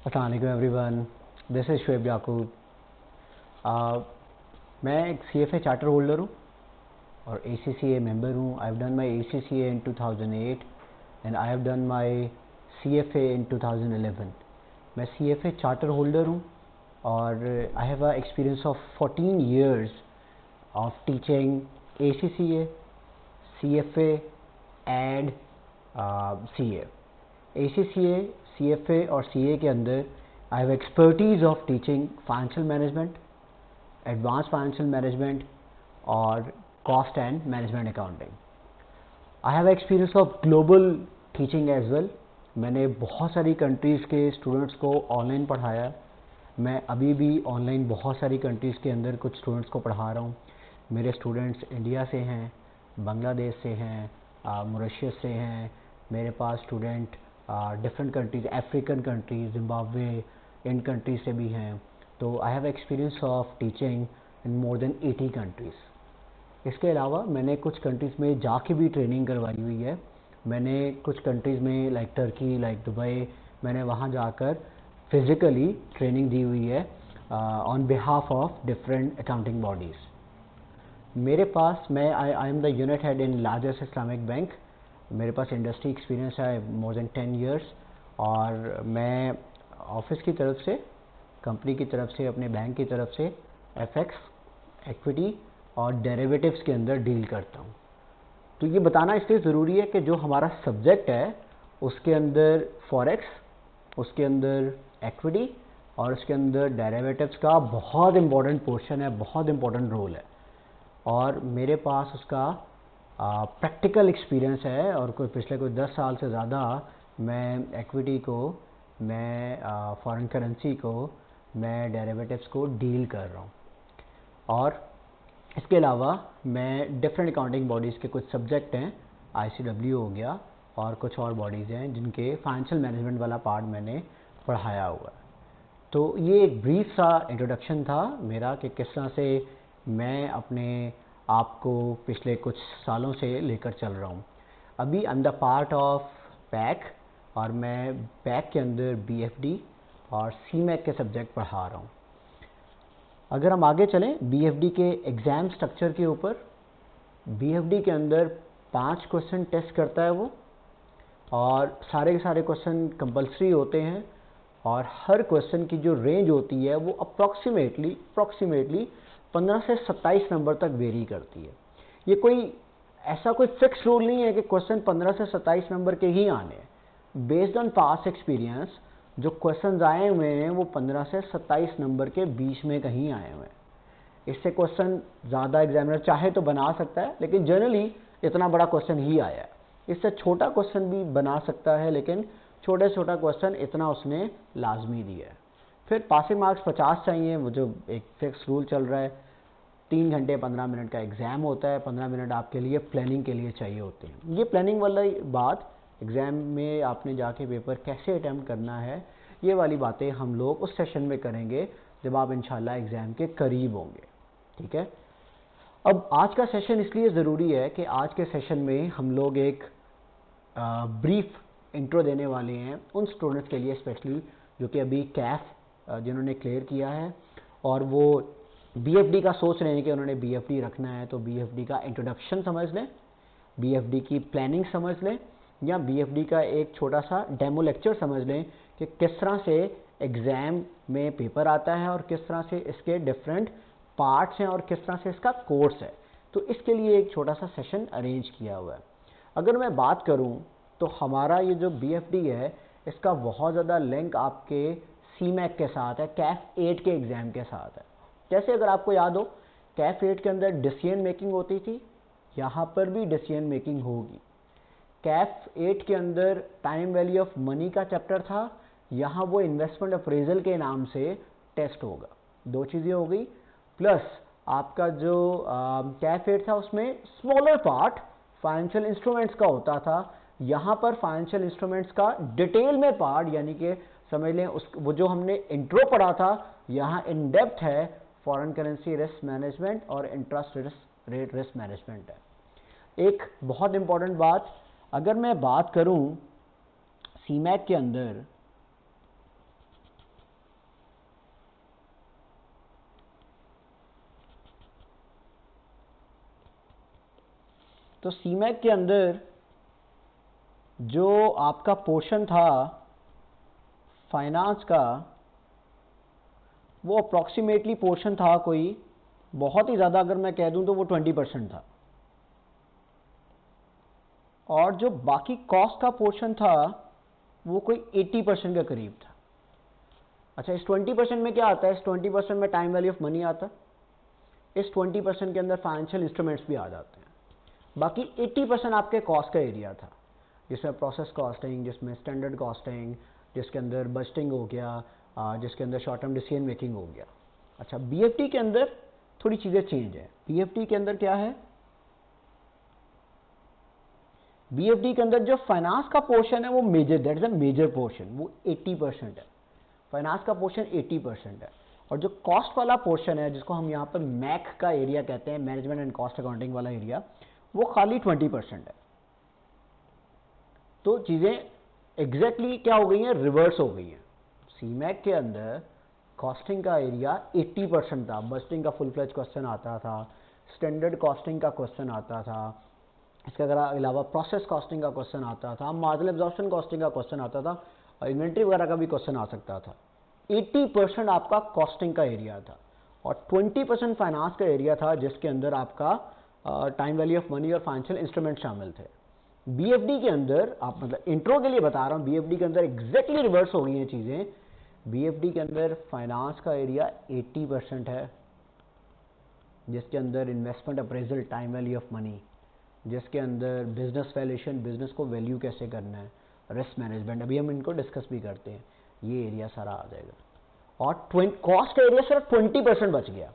अस्सलाम वालेकुम everyone, this is Shoaib याकूब। मैं एक CFA चार्टर होल्डर हूँ और ACCA मेंबर हूँ। I have done my ACCA in 2008 and I have done my CFA in 2011। मैं CFA चार्टर होल्डर हूँ और I have a experience of 14 years of teaching ACCA, CFA and CA। ACCA, CFA और CA के अंदर I have expertise of teaching financial management, advance financial management और cost and management accounting. I have experience of global teaching as well. मैंने बहुत सारी countries के students को online पढ़ाया। मैं अभी भी ऑनलाइन बहुत सारी कंट्रीज़ के अंदर कुछ स्टूडेंट्स को पढ़ा रहा हूँ। मेरे स्टूडेंट्स इंडिया से हैं, बांग्लादेश से हैं, मॉरिशस से हैं। मेरे पास student different countries, African countries, Zimbabwe, इन कंट्रीज से भी हैं। तो I have experience of teaching in more than 80 countries. इसके अलावा मैंने कुछ कंट्रीज़ में जाके भी ट्रेनिंग करवाई हुई है। मैंने कुछ कंट्रीज़ में लाइक टर्की, लाइक दुबई, मैंने वहाँ जाकर फिज़िकली ट्रेनिंग दी हुई है on behalf of different accounting bodies. मेरे पास I am the unit head in largest Islamic bank. मेरे पास इंडस्ट्री एक्सपीरियंस है मोर देन 10 years और मैं ऑफिस की तरफ से, कंपनी की तरफ से, अपने बैंक की तरफ से FX, इक्विटी और डेरिवेटिव्स के अंदर डील करता हूँ। तो ये बताना इसलिए ज़रूरी है कि जो हमारा सब्जेक्ट है उसके अंदर फॉरेक्स, उसके अंदर इक्विटी और उसके अंदर डेरिवेटिव्स का बहुत इंपॉर्टेंट पोर्शन है, बहुत इंपॉर्टेंट रोल है और मेरे पास उसका प्रैक्टिकल एक्सपीरियंस है और पिछले कोई 10 साल से ज़्यादा मैं इक्विटी को, मैं फॉरेन करेंसी को, मैं डेरिवेटिव्स को डील कर रहा हूँ। और इसके अलावा मैं डिफरेंट अकाउंटिंग बॉडीज़ के कुछ सब्जेक्ट हैं, ICW हो गया और कुछ और बॉडीज़ हैं जिनके फाइनेंशियल मैनेजमेंट वाला पार्ट मैंने पढ़ाया हुआ है। तो ये एक ब्रीफ सा इंट्रोडक्शन था मेरा कि किस तरह से मैं अपने आप को पिछले कुछ सालों से लेकर चल रहा हूँ। अभी आई am the part of pack और मैं पैक के अंदर BFD और CMAC के सब्जेक्ट पढ़ा रहा हूँ। अगर हम आगे चलें BFD के एग्ज़ाम स्ट्रक्चर के ऊपर, BFD के अंदर 5 क्वेश्चन टेस्ट करता है वो और सारे के सारे क्वेश्चन कंपलसरी होते हैं और हर क्वेश्चन की जो रेंज होती है वो अप्रॉक्सीमेटली 15 से 27 नंबर तक वेरी करती है। ये कोई ऐसा कोई फिक्स रूल नहीं है कि क्वेश्चन 15 से 27 नंबर के ही आने हैं। बेस्ड ऑन पास्ट एक्सपीरियंस जो क्वेश्चन आए हुए हैं वो 15 से 27 नंबर के बीच में कहीं आए हुए हैं। इससे क्वेश्चन ज़्यादा एग्जामिनर चाहे तो बना सकता है, लेकिन जनरली इतना बड़ा क्वेश्चन ही आया है। इससे छोटा क्वेश्चन भी बना सकता है, लेकिन छोटे छोटा क्वेश्चन इतना उसने लाजमी दिया है। फिर पासिंग मार्क्स 50 चाहिए, वो जो एक फिक्स रूल चल रहा है। 3 घंटे 15 मिनट का एग्ज़ाम होता है, 15 मिनट आपके लिए प्लानिंग के लिए चाहिए होते हैं। ये प्लानिंग वाली बात, एग्ज़ाम में आपने जाके पेपर कैसे अटैम्प्ट करना है, ये वाली बातें हम लोग उस सेशन में करेंगे जब आप इंशाल्लाह एग्ज़ाम के करीब होंगे। ठीक है। अब आज का सेशन इसलिए ज़रूरी है कि आज के सेशन में हम लोग एक ब्रीफ इंट्रो देने वाले हैं उन स्टूडेंट्स के लिए, स्पेशली जो कि अभी कैफ जिन्होंने क्लियर किया है और वो BFD का सोच रहे हैं कि उन्होंने BFD रखना है। तो BFD का इंट्रोडक्शन समझ लें, BFD की प्लानिंग समझ लें या BFD का एक छोटा सा डेमो लेक्चर समझ लें कि किस तरह से एग्ज़ाम में पेपर आता है और किस तरह से इसके डिफरेंट पार्ट्स हैं और किस तरह से इसका कोर्स है। तो इसके लिए एक छोटा सा सेशन अरेंज किया हुआ है। अगर मैं बात करूं तो हमारा ये जो BFD है इसका बहुत ज़्यादा लिंक आपके CMAC के साथ है, CAF 8 के एग्ज़ाम के साथ है। जैसे अगर आपको याद हो, CAF 8 के अंदर डिसीजन मेकिंग होती थी, यहाँ पर भी डिसीजन मेकिंग होगी। CAF 8 के अंदर टाइम वैल्यू ऑफ मनी का चैप्टर था, यहाँ वो इन्वेस्टमेंट अप्रेजल के नाम से टेस्ट होगा। दो चीज़ें हो गई, प्लस आपका जो CAF 8 था उसमें स्मॉलर पार्ट फाइनेंशियल इंस्ट्रूमेंट्स का होता था। यहाँ पर फाइनेंशियल इंस्ट्रूमेंट्स का डिटेल में पार्ट, यानी कि समझ लें उस वो जो हमने इंट्रो पढ़ा था, यहाँ इन डेप्थ है फॉरेन करेंसी रिस्क मैनेजमेंट और इंटरेस्ट रेट रिस्क मैनेजमेंट है। एक बहुत इंपॉर्टेंट बात, अगर मैं बात करूं CMAC के अंदर तो सीमैक के अंदर जो आपका पोर्शन था फाइनेंस का, वो अप्रॉक्सीमेटली पोर्शन था कोई, बहुत ही ज़्यादा अगर मैं कह दूं तो वो 20% था, और जो बाकी कॉस्ट का पोर्शन था वो कोई 80% के करीब था। अच्छा, इस 20% में क्या आता है? इस 20% में टाइम वैल्यू ऑफ मनी आता है, इस 20% के अंदर फाइनेंशियल इंस्ट्रूमेंट्स भी आ जाते हैं। बाकी 80% आपके कॉस्ट का एरिया था, जिसमें प्रोसेस कॉस्टिंग, जिसमें स्टैंडर्ड कॉस्टिंग, जिसके अंदर बजटिंग हो गया, जिसके अंदर शॉर्ट टर्म डिसीजन मेकिंग हो गया। अच्छा, बीएफटी के अंदर थोड़ी चीज़ें चेंज है। बीएफटी के अंदर क्या है? बीएफडी के अंदर जो फाइनेंस का पोर्शन है वो major, that is a major portion, वो 80% है। फाइनेंस का पोर्शन 80% है, और जो कॉस्ट वाला पोर्शन है, जिसको हम यहाँ पर मैक का एरिया कहते हैं, मैनेजमेंट एंड कॉस्ट अकाउंटिंग वाला एरिया, वो खाली 20% है। तो चीज़ें एग्जैक्टली क्या हो गई हैं? रिवर्स हो गई हैं। सीमैक के अंदर कॉस्टिंग का एरिया 80% था, बजटिंग का फुल फ्लेज क्वेश्चन आता था, स्टैंडर्ड कॉस्टिंग का क्वेश्चन आता था, इसके अलावा प्रोसेस कॉस्टिंग का क्वेश्चन आता था, मार्जिनल एब्जॉर्प्शन कॉस्टिंग का क्वेश्चन आता था, और इन्वेंट्री वगैरह का भी क्वेश्चन आ सकता था। 80% आपका कॉस्टिंग का एरिया था, और 20% फाइनेंस का एरिया था, जिसके अंदर आपका टाइम वैल्यू ऑफ मनी और फाइनेंशियल इंस्ट्रूमेंट शामिल थे। बीएफडी के अंदर, आप मतलब इंट्रो के लिए बता रहा हूं, बीएफडी के अंदर एग्जैक्टली रिवर्स हो गई हैं चीजें। बीएफडी के अंदर फाइनेंस का एरिया 80% है, जिसके अंदर investment appraisal, time value of money, जिसके अंदर बिजनेस वैल्यूएशन, बिजनेस को वैल्यू कैसे करना है, रिस्क मैनेजमेंट, अभी हम इनको डिस्कस भी करते हैं, ये एरिया सारा आ जाएगा। और कॉस्ट का एरिया सिर्फ 20% बच गया।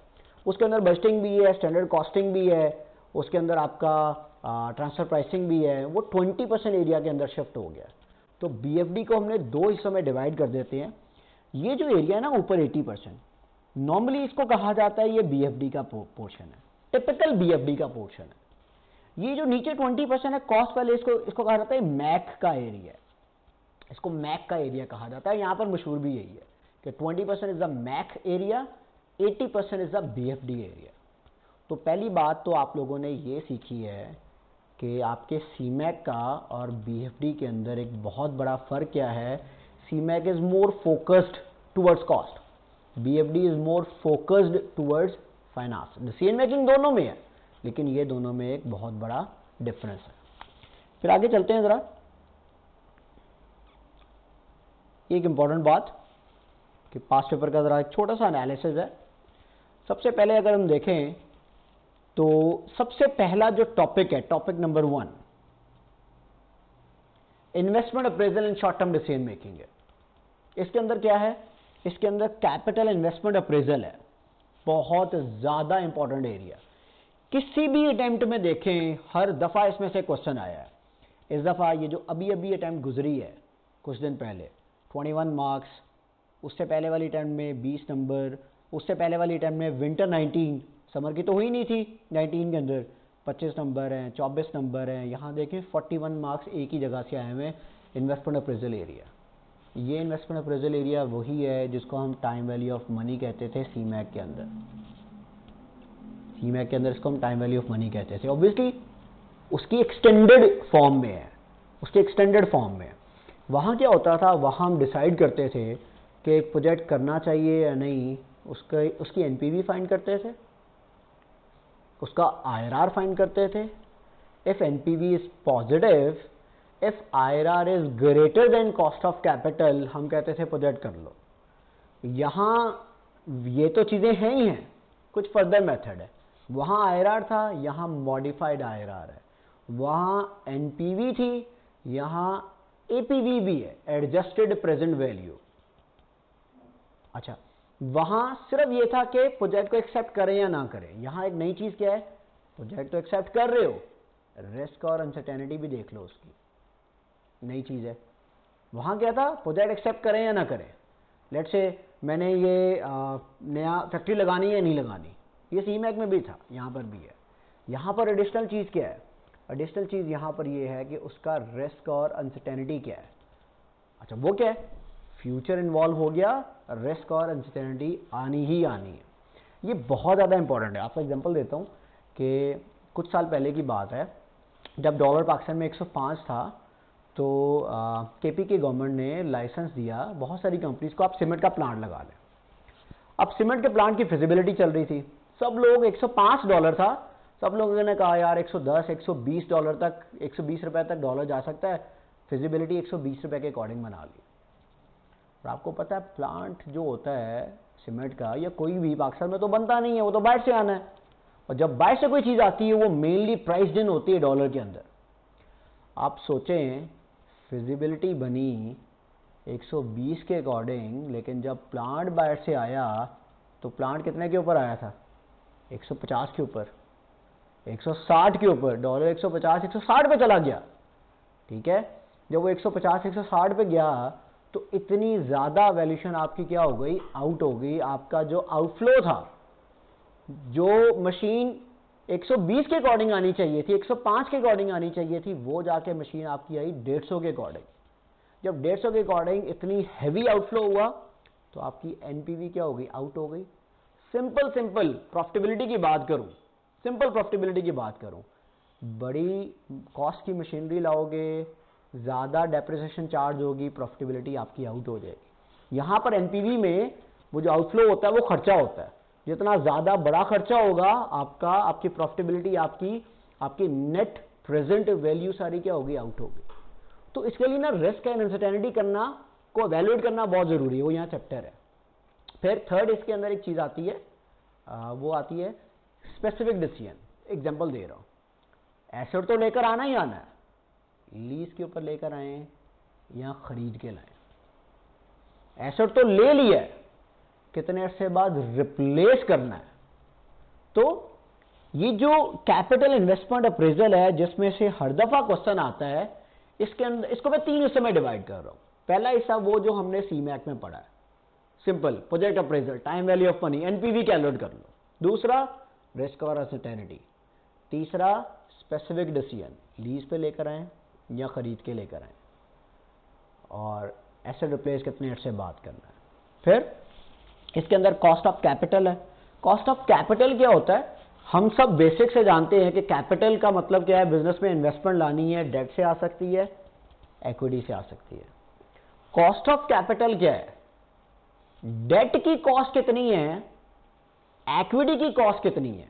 उसके अंदर बजटिंग भी है, स्टैंडर्ड कॉस्टिंग भी है, उसके अंदर आपका ट्रांसफर प्राइसिंग भी है, वो 20% एरिया के अंदर शिफ्ट हो गया। तो बीएफडी को हमने दो हिस्सों में डिवाइड कर देते हैं। ये जो एरिया है ना ऊपर 80%, नॉर्मली इसको कहा जाता है ये बीएफडी का पोर्शन है, टिपिकल बीएफडी का पोर्शन है। ये जो नीचे 20% है कॉस्ट वाले, इसको कहा जाता है मैक का एरिया, इसको मैक का एरिया कहा जाता है। यहां पर मशहूर भी यही है कि 20% is the MAC area, 80% is the BFD area. तो पहली बात तो आप लोगों ने ये सीखी है कि आपके सीमैक का और बीएफडी के अंदर एक बहुत बड़ा फर्क क्या है। सीमैक is more focused towards cost, BFD is more focused towards finance. Decision making दोनों में है, लेकिन ये दोनों में एक बहुत बड़ा डिफरेंस है। फिर आगे चलते हैं जरा, एक इंपॉर्टेंट बात कि पास्ट पेपर का जरा एक छोटा सा एनालिसिस है। सबसे पहले अगर हम देखें तो सबसे पहला जो टॉपिक है, topic number 1, investment appraisal and short term decision making है। इसके अंदर क्या है? इसके अंदर कैपिटल इन्वेस्टमेंट अप्रेजल है, बहुत ज्यादा इंपॉर्टेंट एरिया। किसी भी अटेम्प्ट में देखें हर दफा इसमें से क्वेश्चन आया है। इस दफा ये जो अभी अटेम्प्ट गुजरी है कुछ दिन पहले, 21 मार्क्स, उससे पहले वाली अटेम्प्ट में 20 नंबर, उससे पहले वाली अटेम्प्ट में विंटर 19, समर की तो हुई नहीं थी, 19 के अंदर 25 नंबर हैं, 24 नंबर हैं। यहाँ देखें 41 मार्क्स एक ही जगह से आए हुए हैं, इन्वेस्टमेंट अप्रेजल एरिया। ये इन्वेस्टमेंट अप्रेजल एरिया वही है जिसको हम टाइम वैल्यू ऑफ मनी कहते थे सीमैक के अंदर। सीमैक के अंदर इसको हम टाइम वैल्यू ऑफ मनी कहते थे। ऑब्वियसली उसकी एक्सटेंडेड फॉर्म में है, उसके एक्सटेंडेड फॉर्म में। वहाँ क्या होता था, वहाँ हम डिसाइड करते थे कि एक प्रोजेक्ट करना चाहिए या नहीं, उसकी एनपीवी फाइंड करते थे, उसका आईआरआर फाइंड करते थे। If NPV is positive, if IRR is greater than cost of capital, हम कहते थे प्रोजेक्ट कर लो। यहाँ ये तो चीज़ें हैं ही हैं, कुछ फर्दर मेथड है। वहाँ आईआरआर था, यहाँ मॉडिफाइड आईआरआर है। वहाँ एनपीवी थी, यहाँ एपीवी भी है, एडजस्टेड प्रेजेंट वैल्यू। अच्छा, वहाँ सिर्फ ये था कि प्रोजेक्ट को एक्सेप्ट करें या ना करें। यहाँ एक नई चीज़ क्या है, प्रोजेक्ट तो एक्सेप्ट कर रहे हो, रिस्क और अनसर्टेनिटी भी देख लो, उसकी नई चीज़ है। वहाँ क्या था, प्रोजेक्ट एक्सेप्ट करें या ना करें। लेट्स से मैंने ये नया फैक्ट्री लगानी है या नहीं लगानी, ये सीमैक में भी था, यहाँ पर भी है। यहाँ पर एडिशनल चीज़ क्या है, एडिशनल चीज़ यहाँ पर ये है कि उसका रिस्क और अनसर्टेनिटी क्या है। अच्छा, वो क्या है, फ्यूचर इन्वॉल्व हो गया, रिस्क और अनसर्टेनिटी आनी ही आनी है। ये बहुत ज़्यादा इंपॉर्टेंट है। आपको एग्जांपल देता हूँ कि कुछ साल पहले की बात है, जब डॉलर पाकिस्तान में 105 था तो केपी की गवर्नमेंट ने लाइसेंस दिया बहुत सारी कंपनीज को, आप सीमेंट का प्लांट लगा लें। अब सीमेंट के प्लांट की फिजिबिलिटी चल रही थी, सब लोग, $105 था, सब लोगों ने कहा यार 110 120 डॉलर तक, 120 रुपए तक डॉलर जा सकता है, फिजिबिलिटी 120 रुपए के अकॉर्डिंग बना ली। और आपको पता है प्लांट जो होता है सीमेंट का या कोई भी पाकिस्तान में तो बनता नहीं है, वो तो बाहर से आना है, और जब बाहर से कोई चीज़ आती है वो मेनली प्राइस्ड इन होती है डॉलर के अंदर। आप सोचें फिजिबिलिटी बनी 120 के अकॉर्डिंग, लेकिन जब प्लांट बाहर से आया तो प्लांट कितने के ऊपर आया था? 150 के ऊपर, 160 के ऊपर, डॉलर 150 160 पे चला गया। ठीक है, जब वो 150 160 पे गया तो इतनी ज़्यादा वैल्यूशन आपकी क्या हो गई? आउट हो गई। आपका जो आउटफ्लो था, जो मशीन 120 के अकॉर्डिंग आनी चाहिए थी, 105 के अकॉर्डिंग आनी चाहिए थी, वो जाके मशीन आपकी आई 150 के अकॉर्डिंग। जब 150 के अकॉर्डिंग इतनी हैवी आउटफ्लो हुआ तो आपकी एनपीवी क्या हो गई? आउट हो गई। सिंपल प्रॉफिटेबिलिटी की बात करूं, सिंपल प्रॉफिटेबिलिटी की बात करूं, बड़ी कॉस्ट की मशीनरी लाओगे, ज़्यादा डेप्रिसिएशन चार्ज होगी, प्रॉफिटेबिलिटी आपकी आउट हो जाएगी। यहां पर एनपीवी में वो जो आउटफ्लो होता है वो खर्चा होता है, जितना ज़्यादा बड़ा खर्चा होगा आपका, आपकी प्रॉफिटेबिलिटी, आपकी नेट प्रेजेंट वैल्यू सारी क्या होगी? आउट होगी। तो इसके लिए ना रिस्क एंड अनसर्टेनिटी करना को एवेल्युएट करना बहुत ज़रूरी है, वो यहाँ चैप्टर है। फिर थर्ड इसके अंदर एक चीज़ आती है, वो आती है स्पेसिफिक डिसीजन। एग्जाम्पल दे रहा हूँ, एसेट तो लेकर आना ही आना है, लीज के ऊपर लेकर आए या खरीद के लाए। एसेट तो ले लिया है, कितने अर्से बाद रिप्लेस करना है। तो ये जो कैपिटल इन्वेस्टमेंट अप्रेजल है, जिसमें से हर दफा क्वेश्चन आता है, इसके अंदर इसको मैं 3 हिस्सों में डिवाइड कर रहा हूं। पहला हिस्सा वो जो हमने सीमैक में पढ़ा है, simple project appraisal, time value of money, NPV calculate कर लो। दूसरा रिस्क और अनसर्टेनिटी। तीसरा स्पेसिफिक डिसीजन, लीज पे लेकर आए या खरीद के लेकर आए, और एसेट रिप्लेस कितने अर्से बाद करना है। फिर इसके अंदर कॉस्ट ऑफ कैपिटल है। कॉस्ट ऑफ कैपिटल क्या होता है? हम सब बेसिक से जानते हैं कि कैपिटल का मतलब क्या है। बिजनेस में इन्वेस्टमेंट लानी है, डेट से आ सकती है, इक्विटी से आ सकती है। कॉस्ट ऑफ कैपिटल क्या है? डेट की कॉस्ट कितनी है, इक्विटी की कॉस्ट कितनी है,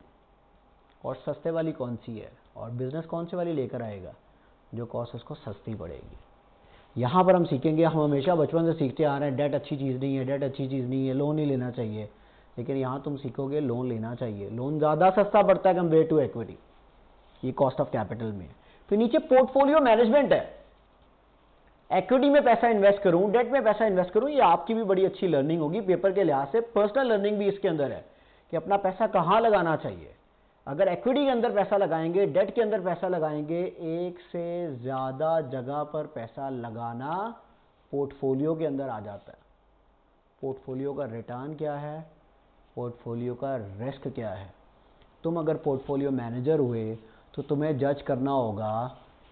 और सस्ते वाली कौन सी है, और बिजनेस कौन सी वाली लेकर आएगा जो कॉस्ट उसको सस्ती पड़ेगी। यहां पर हम सीखेंगे, हम हमेशा बचपन से सीखते आ रहे हैं डेट अच्छी चीज़ नहीं है, डेट अच्छी चीज़ नहीं है, लोन नहीं लेना चाहिए, लेकिन यहां तुम सीखोगे लोन लेना चाहिए। लोन ज़्यादा सस्ता पड़ता है कंपेयर टू इक्विटी, ये कॉस्ट ऑफ कैपिटल में। फिर नीचे पोर्टफोलियो मैनेजमेंट है। इक्विटी में पैसा इन्वेस्ट करूं, डेट में पैसा इन्वेस्ट करूं, ये आपकी भी बड़ी अच्छी लर्निंग होगी पेपर के लिहाज से। पर्सनल लर्निंग भी इसके अंदर है कि अपना पैसा कहां लगाना चाहिए। अगर इक्विटी के अंदर पैसा लगाएंगे, डेट के अंदर पैसा लगाएंगे, एक से ज़्यादा जगह पर पैसा लगाना पोर्टफोलियो के अंदर आ जाता है। पोर्टफोलियो का रिटर्न क्या है, पोर्टफोलियो का रिस्क क्या है। तुम अगर पोर्टफोलियो मैनेजर हुए तो तुम्हें जज करना होगा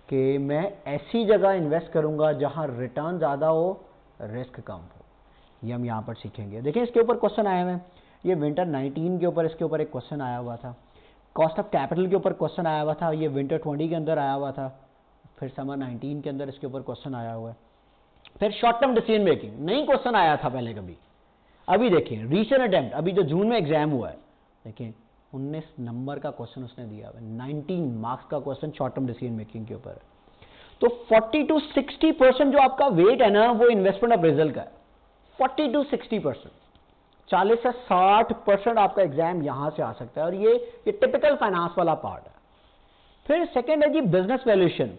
कि मैं ऐसी जगह इन्वेस्ट करूंगा जहां रिटर्न ज़्यादा हो, रिस्क कम हो। ये हम यहाँ पर सीखेंगे। देखिए इसके ऊपर क्वेश्चन आए हुए हैं, ये विंटर 19 के ऊपर इसके ऊपर एक क्वेश्चन आया हुआ था। कॉस्ट ऑफ कैपिटल के ऊपर क्वेश्चन आया हुआ था, ये विंटर 20 के अंदर आया हुआ था। फिर समर 19 के अंदर इसके ऊपर क्वेश्चन आया हुआ है। फिर शॉर्ट टर्म डिसीजन मेकिंग, नहीं क्वेश्चन आया था पहले कभी। अभी देखिए रीसेंट अटेम्प्ट, अभी जो जून में एग्जाम हुआ है, देखिए 19 नंबर का क्वेश्चन उसने दिया हुआ है, 19 मार्क्स का question short term decision making के ऊपर। तो 40 to 60% जो आपका वेट है ना, वो इन्वेस्टमेंट अप्रेजल का है। 40 to 60%, 40 से 60% आपका एग्जाम यहां से आ सकता है, और ये टिपिकल फाइनेंस वाला पार्ट है। फिर सेकेंड है जी बिजनेस वैल्यूएशन।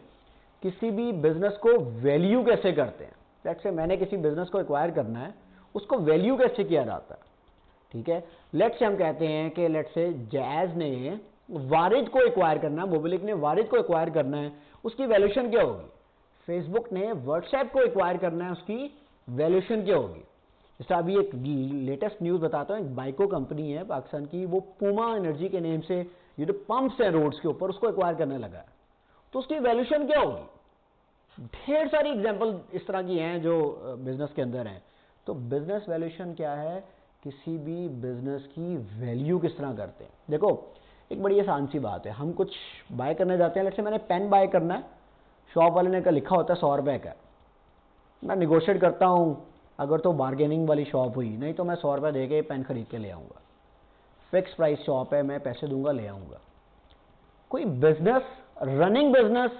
किसी भी बिजनेस को वैल्यू कैसे करते हैं। लेट्स से मैंने किसी बिजनेस को एक्वायर करना है, उसको वैल्यू कैसे किया जाता है। ठीक है, लेट्स से हम कहते हैं कि लेट्स से जैज ने वारिद को एक्वायर करना है, मोबिलिक ने वारिद को एक्वायर करना है, उसकी वैल्यूएशन क्या होगी। फेसबुक ने व्हाट्सएप को एक्वायर करना है, उसकी वैल्यूएशन क्या होगी। जैसे अभी एक लेटेस्ट न्यूज बताता हूँ, एक बाइको कंपनी है पाकिस्तान की, वो पूमा एनर्जी के नेम से ये जो पंप्स हैं रोड्स के ऊपर, उसको एक्वायर करने लगा है, तो उसकी वैल्यूएशन क्या होगी। ढेर सारी एग्जांपल इस तरह की हैं जो बिजनेस के अंदर हैं। तो बिजनेस वैल्यूएशन क्या है, किसी भी बिजनेस की वैल्यू किस तरह करते हैं। देखो एक बड़ी आसान सी बात है, हम कुछ बाय करने जाते हैं, लेट्स से मैंने पेन बाय करना है, शॉप वाले ने का लिखा होता है 100 रुपये का, मैं निगोशिएट करता हूँ, अगर तो बार्गेनिंग वाली शॉप हुई, नहीं तो मैं 100 रुपये दे के पेन खरीद के ले आऊँगा, फिक्स प्राइस शॉप है, मैं पैसे दूंगा ले आऊँगा। कोई बिजनेस, रनिंग बिजनेस,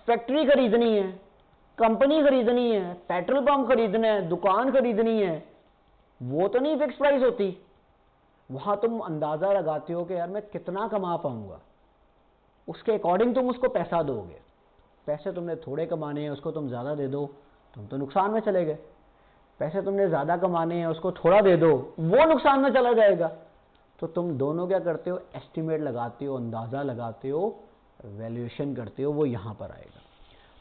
फैक्ट्री खरीदनी है, कंपनी खरीदनी है, पेट्रोल पंप खरीदना है, दुकान खरीदनी है, वो तो नहीं फिक्स प्राइस होती। वहां तुम अंदाजा लगाते हो कि यार मैं कितना कमा पाऊंगा, उसके अकॉर्डिंग तुम उसको पैसा दोगे। पैसे तुमने थोड़े कमाने हैं, उसको तुम ज्यादा दे दो, तुम तो नुकसान में चले गए। पैसे तुमने ज्यादा कमाने हैं, उसको थोड़ा दे दो, वो नुकसान में चला जाएगा। तो तुम दोनों क्या करते हो, एस्टिमेट लगाते हो, अंदाजा लगाते हो, वैल्यूएशन करते हो, वो यहां पर आएगा।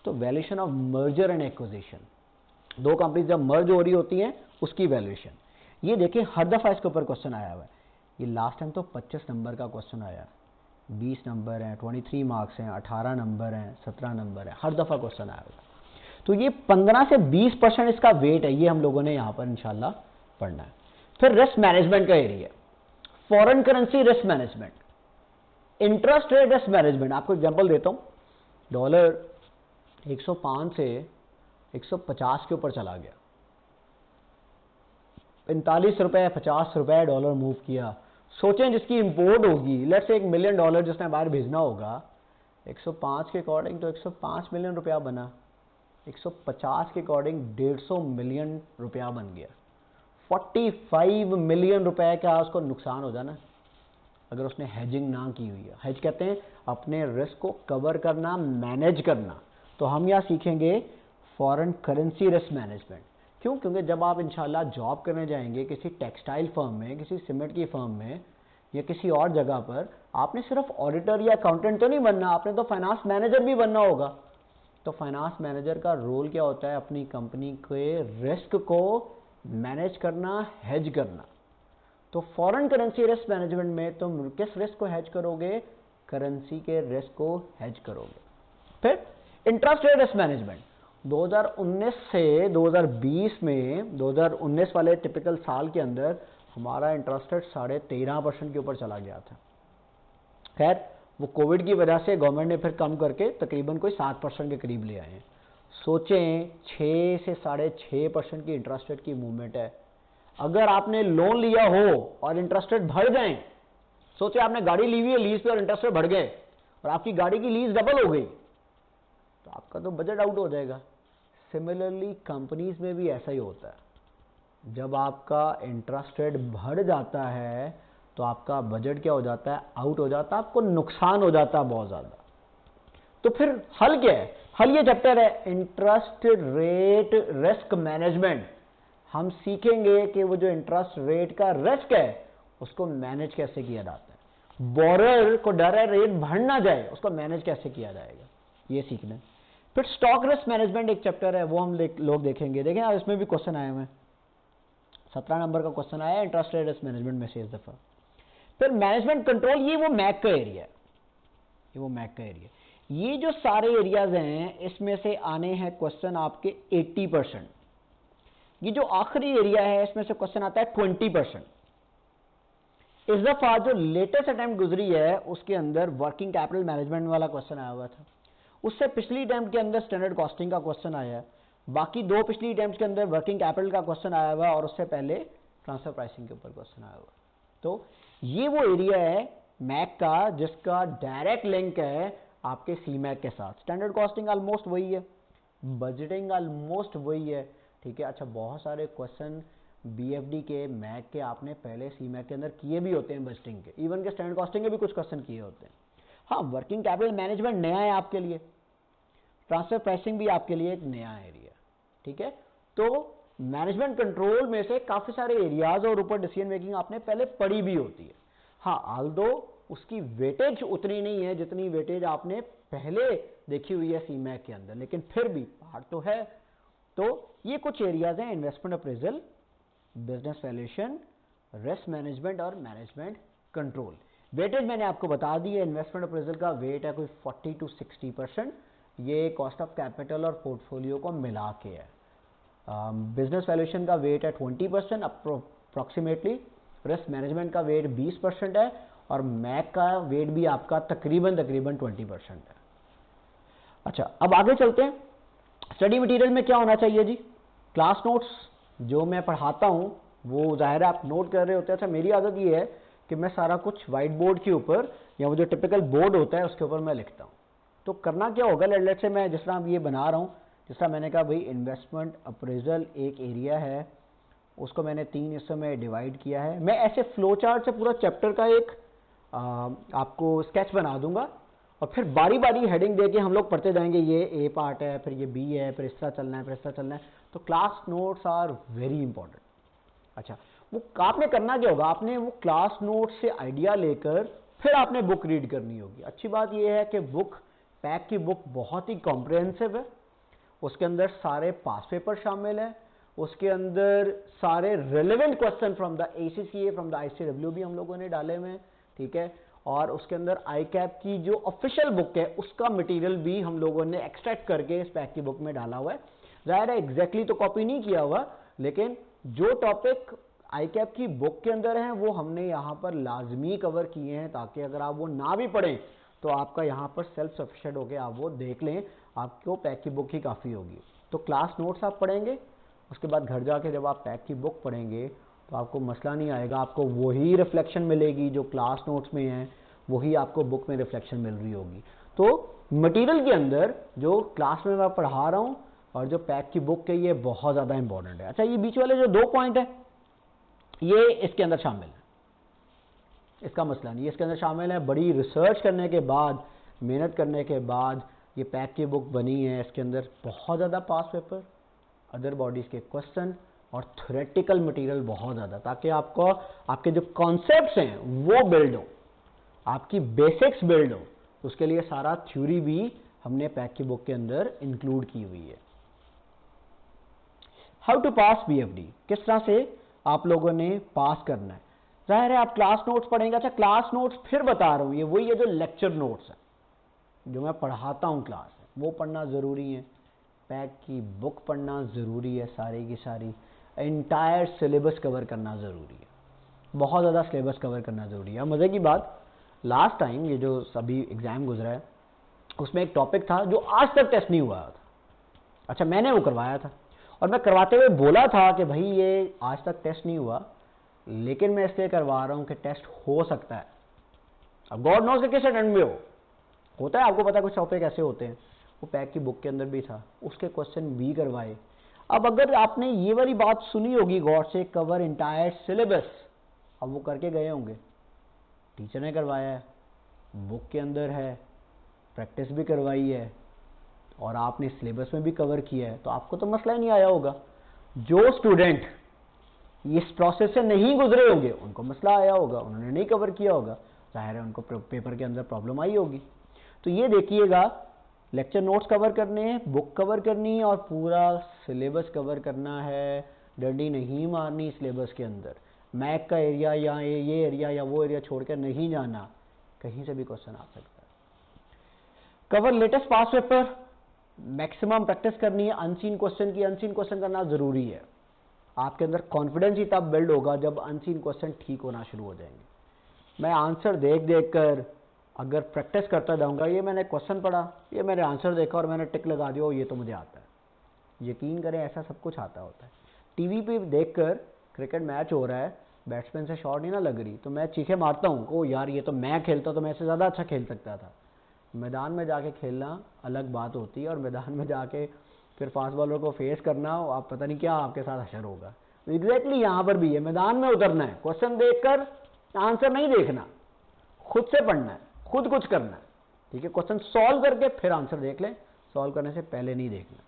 तो valuation of merger and acquisition, दो कंपनी जब मर्ज हो रही होती हैं उसकी वैल्यूएशन। ये देखिए हर दफा इसके ऊपर क्वेश्चन आया हुआ है। ये लास्ट टाइम तो 25 नंबर का क्वेश्चन आया, 20 नंबर हैं, 23 मार्क्स हैं, 18 नंबर हैं, 17 नंबर हैं, हर दफा क्वेश्चन आया हुआ है। तो ये 15 से 20% इसका वेट है, ये हम लोगों ने यहां पर इंशाल्लाह पढ़ना है। फिर रिस्क मैनेजमेंट का area, foreign currency risk management, interest rate risk management. आपको एग्जांपल देता हूं, डॉलर 105 से 150 के ऊपर चला गया, 45 रुपए 50 रुपए डॉलर मूव किया। सोचें जिसकी इंपोर्ट होगी, लेट्स से $1 मिलियन जिसने बाहर भेजना होगा, 105 के अकॉर्डिंग तो 105 मिलियन रुपया बना, 150 के अकॉर्डिंग 150 मिलियन रुपया बन गया। 45 मिलियन रुपए का उसको नुकसान हो जाना अगर उसने हेजिंग ना की हुई है। हेज कहते हैं अपने रिस्क को कवर करना, मैनेज करना। तो हम यहाँ सीखेंगे फॉरेन करेंसी रिस्क मैनेजमेंट। क्यों? क्योंकि जब आप इंशाल्लाह जॉब करने जाएंगे किसी टेक्सटाइल फर्म में, किसी सीमेंट की फर्म में या किसी और जगह पर, आपने सिर्फ ऑडिटर या अकाउंटेंट तो नहीं बनना, आपने तो फाइनेंस मैनेजर भी बनना होगा। तो फाइनेंस मैनेजर का रोल क्या होता है? अपनी कंपनी के रिस्क को मैनेज करना, हेज करना। तो फॉरेन करेंसी रिस्क मैनेजमेंट में तुम किस रिस्क को हेज करोगे? करेंसी के रिस्क को हेज करोगे। फिर इंटरेस्ट रेट रिस्क मैनेजमेंट, 2019 से 2020 में, 2019 वाले टिपिकल साल के अंदर हमारा इंटरेस्ट रेट 13.5% के ऊपर चला गया था। खैर वो कोविड की वजह से गवर्नमेंट ने फिर कम करके तकरीबन कोई 7% के करीब ले आए हैं। सोचें 6 से 6.5% की इंटरेस्ट रेट की मूवमेंट है। अगर आपने लोन लिया हो और इंटरेस्ट रेट बढ़ जाए, सोचे आपने गाड़ी ली हुई है लीज पे और इंटरेस्ट रेट बढ़ गए और आपकी गाड़ी की लीज डबल हो गई, तो आपका तो बजट आउट हो जाएगा। सिमिलरली कंपनीज में भी ऐसा ही होता है, जब आपका इंटरेस्ट रेट बढ़ जाता है तो आपका बजट क्या हो जाता है? आउट हो जाता है, आपको नुकसान हो जाता है बहुत ज्यादा। तो फिर हल क्या है? हल ये चैप्टर है इंटरेस्ट रेट रिस्क मैनेजमेंट। हम सीखेंगे कि वो जो इंटरेस्ट रेट का रिस्क है उसको मैनेज कैसे किया जाता है। बोरर को डर है रेट बढ़ ना जाए, उसको मैनेज कैसे किया जाएगा, ये सीखना है। फिर स्टॉक रिस्क मैनेजमेंट एक चैप्टर है, वो हम लोग देखेंगे। देखें यार इसमें भी क्वेश्चन आए हुए हैं, 17 नंबर का क्वेश्चन आया इंटरेस्ट रेट रिस्क मैनेजमेंट में से इस दफा। फिर मैनेजमेंट कंट्रोल, ये वो मैक का एरिया है, ये वो मैक का एरिया। ये जो सारे एरियाज हैं इसमें से आने हैं क्वेश्चन आपके 80%। ये जो आखिरी एरिया है इसमें से क्वेश्चन आता है 20%। इस दफा जो लेटेस्ट अटेम्प्ट गुजरी है उसके अंदर वर्किंग कैपिटल मैनेजमेंट वाला क्वेश्चन आया हुआ था। उससे पिछली अटेम्प्ट के अंदर स्टैंडर्ड कॉस्टिंग का क्वेश्चन आया है। बाकी दो पिछली अटेम्प्ट के अंदर वर्किंग कैपिटल का क्वेश्चन आया हुआ है और उससे पहले ट्रांसफर प्राइसिंग के ऊपर क्वेश्चन आया हुआ है। तो ये वो एरिया है मैक का जिसका डायरेक्ट लिंक है आपके सीमैक के साथ। स्टैंडर्ड कॉस्टिंग ऑलमोस्ट वही है, बजटिंग ऑलमोस्ट वही है, ठीक है। अच्छा, बहुत सारे क्वेश्चन बीएफडी के, मैक के आपने पहले सीमैक के अंदर किए भी होते हैं, बजटिंग के, इवन के स्टैंडर्ड कॉस्टिंग के भी कुछ क्वेश्चन किए होते हैं। हाँ, वर्किंग कैपिटल मैनेजमेंट नया है आपके लिए, ट्रांसफर प्राइसिंग भी आपके लिए एक नया एरिया, ठीक है। तो मैनेजमेंट कंट्रोल में से काफी सारे एरियाज और ऊपर डिसीजन मेकिंग आपने पहले पढ़ी भी होती है। हाँ, आल्दो उसकी वेटेज उतनी नहीं है जितनी वेटेज आपने पहले देखी हुई है सीमैक के अंदर, लेकिन फिर भी पार्ट तो है। तो ये कुछ एरियाज हैं, investment appraisal, business valuation, risk management और मैनेजमेंट कंट्रोल। वेटेज मैंने आपको बता दी है, इन्वेस्टमेंट अप्रेजल का वेट है कोई 40 to 60%। ये कॉस्ट ऑफ कैपिटल और पोर्टफोलियो को मिला के है। बिजनेस वैल्यूएशन का वेट है 20% अप्रोक्सीमेटली। रिस्क मैनेजमेंट का वेट 20% है और मैक का वेट भी आपका तकरीबन 20% है। अच्छा, अब आगे चलते हैं। स्टडी मटेरियल में क्या होना चाहिए जी? क्लास नोट्स जो मैं पढ़ाता हूँ वो ज़ाहिर है आप नोट कर रहे होते हैं। अच्छा, मेरी आदत ये है कि मैं सारा कुछ वाइट बोर्ड के ऊपर या वो जो टिपिकल बोर्ड होता है उसके ऊपर मैं लिखता हूँ। तो करना क्या होगा, लेट से मैं जिस तरह ये बना रहा हूँ, जिस तरह मैंने कहा भाई इन्वेस्टमेंट अप्रेजल एक एरिया है, उसको मैंने 3 हिस्सों में डिवाइड किया है। मैं ऐसे फ्लो चार्ट से पूरा चैप्टर का एक आपको स्केच बना दूंगा और फिर बारी बारी हेडिंग देके हम लोग पढ़ते जाएंगे। ये ए पार्ट है, फिर ये बी है, फिर इस तरह चलना है, फिर इस तरह चलना है। तो class notes are very important. अच्छा, वो आपने करना क्या होगा, आपने वो क्लास नोट से आइडिया लेकर फिर आपने बुक रीड करनी होगी। अच्छी बात यह है कि बुक, पैक की बुक बहुत ही कॉम्प्रिहेंसिव है। उसके अंदर सारे पास पेपर शामिल है, उसके अंदर सारे relevant question from the ACCA, from the ICW भी हम लोगों ने डाले हुए हैं, ठीक है। और उसके अंदर ICAP की जो ऑफिशियल बुक है उसका मटेरियल भी हम लोगों ने एक्सट्रैक्ट करके इस पैक की बुक में डाला हुआ है। जाहिर है एग्जैक्टली तो कॉपी नहीं किया हुआ, लेकिन जो टॉपिक ICAP की बुक के अंदर हैं वो हमने यहाँ पर लाजमी कवर किए हैं, ताकि अगर आप वो ना भी पढ़ें तो आपका यहाँ पर सेल्फ सफिशिएंट हो गया, आप वो देख लें, आपको पैक की बुक ही काफ़ी होगी। तो क्लास नोट्स आप पढ़ेंगे, उसके बाद घर जाके जब आप पैक की बुक पढ़ेंगे तो आपको मसला नहीं आएगा, आपको वही रिफ्लेक्शन मिलेगी जो क्लास नोट्स में है, वही आपको बुक में रिफ्लेक्शन मिल रही होगी। तो मटेरियल के अंदर जो क्लास में मैं पढ़ा रहा हूँ और जो पैक की बुक है ये बहुत ज़्यादा इंपॉर्टेंट है। अच्छा, ये बीच वाले जो 2 पॉइंट है ये इसके अंदर शामिल है, इसका मसला नहीं, इसके अंदर शामिल है। बड़ी रिसर्च करने के बाद, मेहनत करने के बाद ये पैक की बुक बनी है। इसके अंदर बहुत ज़्यादा पास पेपर, अदर बॉडीज़ के क्वेश्चन और थ्योरेटिकल मटेरियल बहुत ज़्यादा, ताकि आपको आपके जो कॉन्सेप्ट्स हैं वो बिल्ड हो, आपकी बेसिक्स बिल्ड हो। उसके लिए सारा थ्योरी भी हमने पैक की बुक के अंदर इंक्लूड की हुई है। हाउ टू पास BFD, किस तरह से आप लोगों ने पास करना है। जाहिर है आप क्लास नोट्स पढ़ेंगे। अच्छा, क्लास नोट्स फिर बता रहा हूँ, ये वही है जो लेक्चर नोट्स है जो मैं पढ़ाता हूँ क्लास में, वो पढ़ना ज़रूरी है। पैक की बुक पढ़ना ज़रूरी है, सारी की सारी एंटायर सिलेबस कवर करना ज़रूरी है, बहुत ज़्यादा सिलेबस कवर करना ज़रूरी है। मज़े की बात, लास्ट टाइम ये जो सभी एग्ज़ाम गुजरा है उसमें एक टॉपिक था जो आज तक टेस्ट नहीं हुआ था। अच्छा, मैंने वो करवाया था और मैं करवाते हुए बोला था कि भाई ये आज तक टेस्ट नहीं हुआ, लेकिन मैं इसलिए करवा रहा हूँ कि टेस्ट हो सकता है। अब गॉड नोज के किस अटेम्प्ट में होता है, आपको पता है कुछ टॉपिक ऐसे होते हैं। वो पैक की बुक के अंदर भी था, उसके क्वेश्चन भी करवाए। अब अगर आपने ये वाली बात सुनी होगी, गॉड से कवर इंटायर सिलेबस, अब वो करके गए होंगे, टीचर ने करवाया है, बुक के अंदर है, प्रैक्टिस भी करवाई है और आपने सिलेबस में भी कवर किया है, तो आपको तो मसला ही नहीं आया होगा। जो स्टूडेंट इस प्रोसेस से नहीं गुजरे होंगे उनको मसला आया होगा, उन्होंने नहीं कवर किया होगा, जाहिर है उनको पेपर के अंदर प्रॉब्लम आई होगी। तो ये देखिएगा, लेक्चर नोट्स कवर करने हैं, बुक कवर करनी है और पूरा सिलेबस कवर करना है। डंडी नहीं मारनी सिलेबस के अंदर, मैक का एरिया या ये एरिया या वो एरिया छोड़कर नहीं जाना, कहीं से भी क्वेश्चन आ सकता है। कवर लेटेस्ट पास पेपर, मैक्सिमम प्रैक्टिस करनी है अनसीन क्वेश्चन की। अनसीन क्वेश्चन करना जरूरी है, आपके अंदर कॉन्फिडेंस ही तब बिल्ड होगा जब अनसीन क्वेश्चन ठीक होना शुरू हो जाएंगे। मैं आंसर देख देख कर अगर प्रैक्टिस करता जाऊंगा, ये मैंने क्वेश्चन पढ़ा, ये मैंने आंसर देखा और मैंने टिक लगा दिया, ये तो मुझे आता है, यकीन करें ऐसा सब कुछ आता होता है। टीवी पे देखकर क्रिकेट मैच हो रहा है, बैट्समैन से शॉट नहीं ना लग रही तो मैं चीखे मारता हूँ, ओ यार ये तो मैं खेलता तो मैं इससे ज़्यादा अच्छा खेल सकता था। मैदान में जाके खेलना अलग बात होती है और मैदान में जाके फिर फास्ट बॉलर को फेस करना, आप पता नहीं क्या आपके साथ हशर होगा। एग्जैक्टली यहाँ पर भी है, मैदान में उतरना है, क्वेश्चन देखकर आंसर नहीं देखना, खुद से पढ़ना है, खुद कुछ करना है, ठीक है। क्वेश्चन सॉल्व करके फिर आंसर देख लें, सॉल्व करने से पहले नहीं देखना।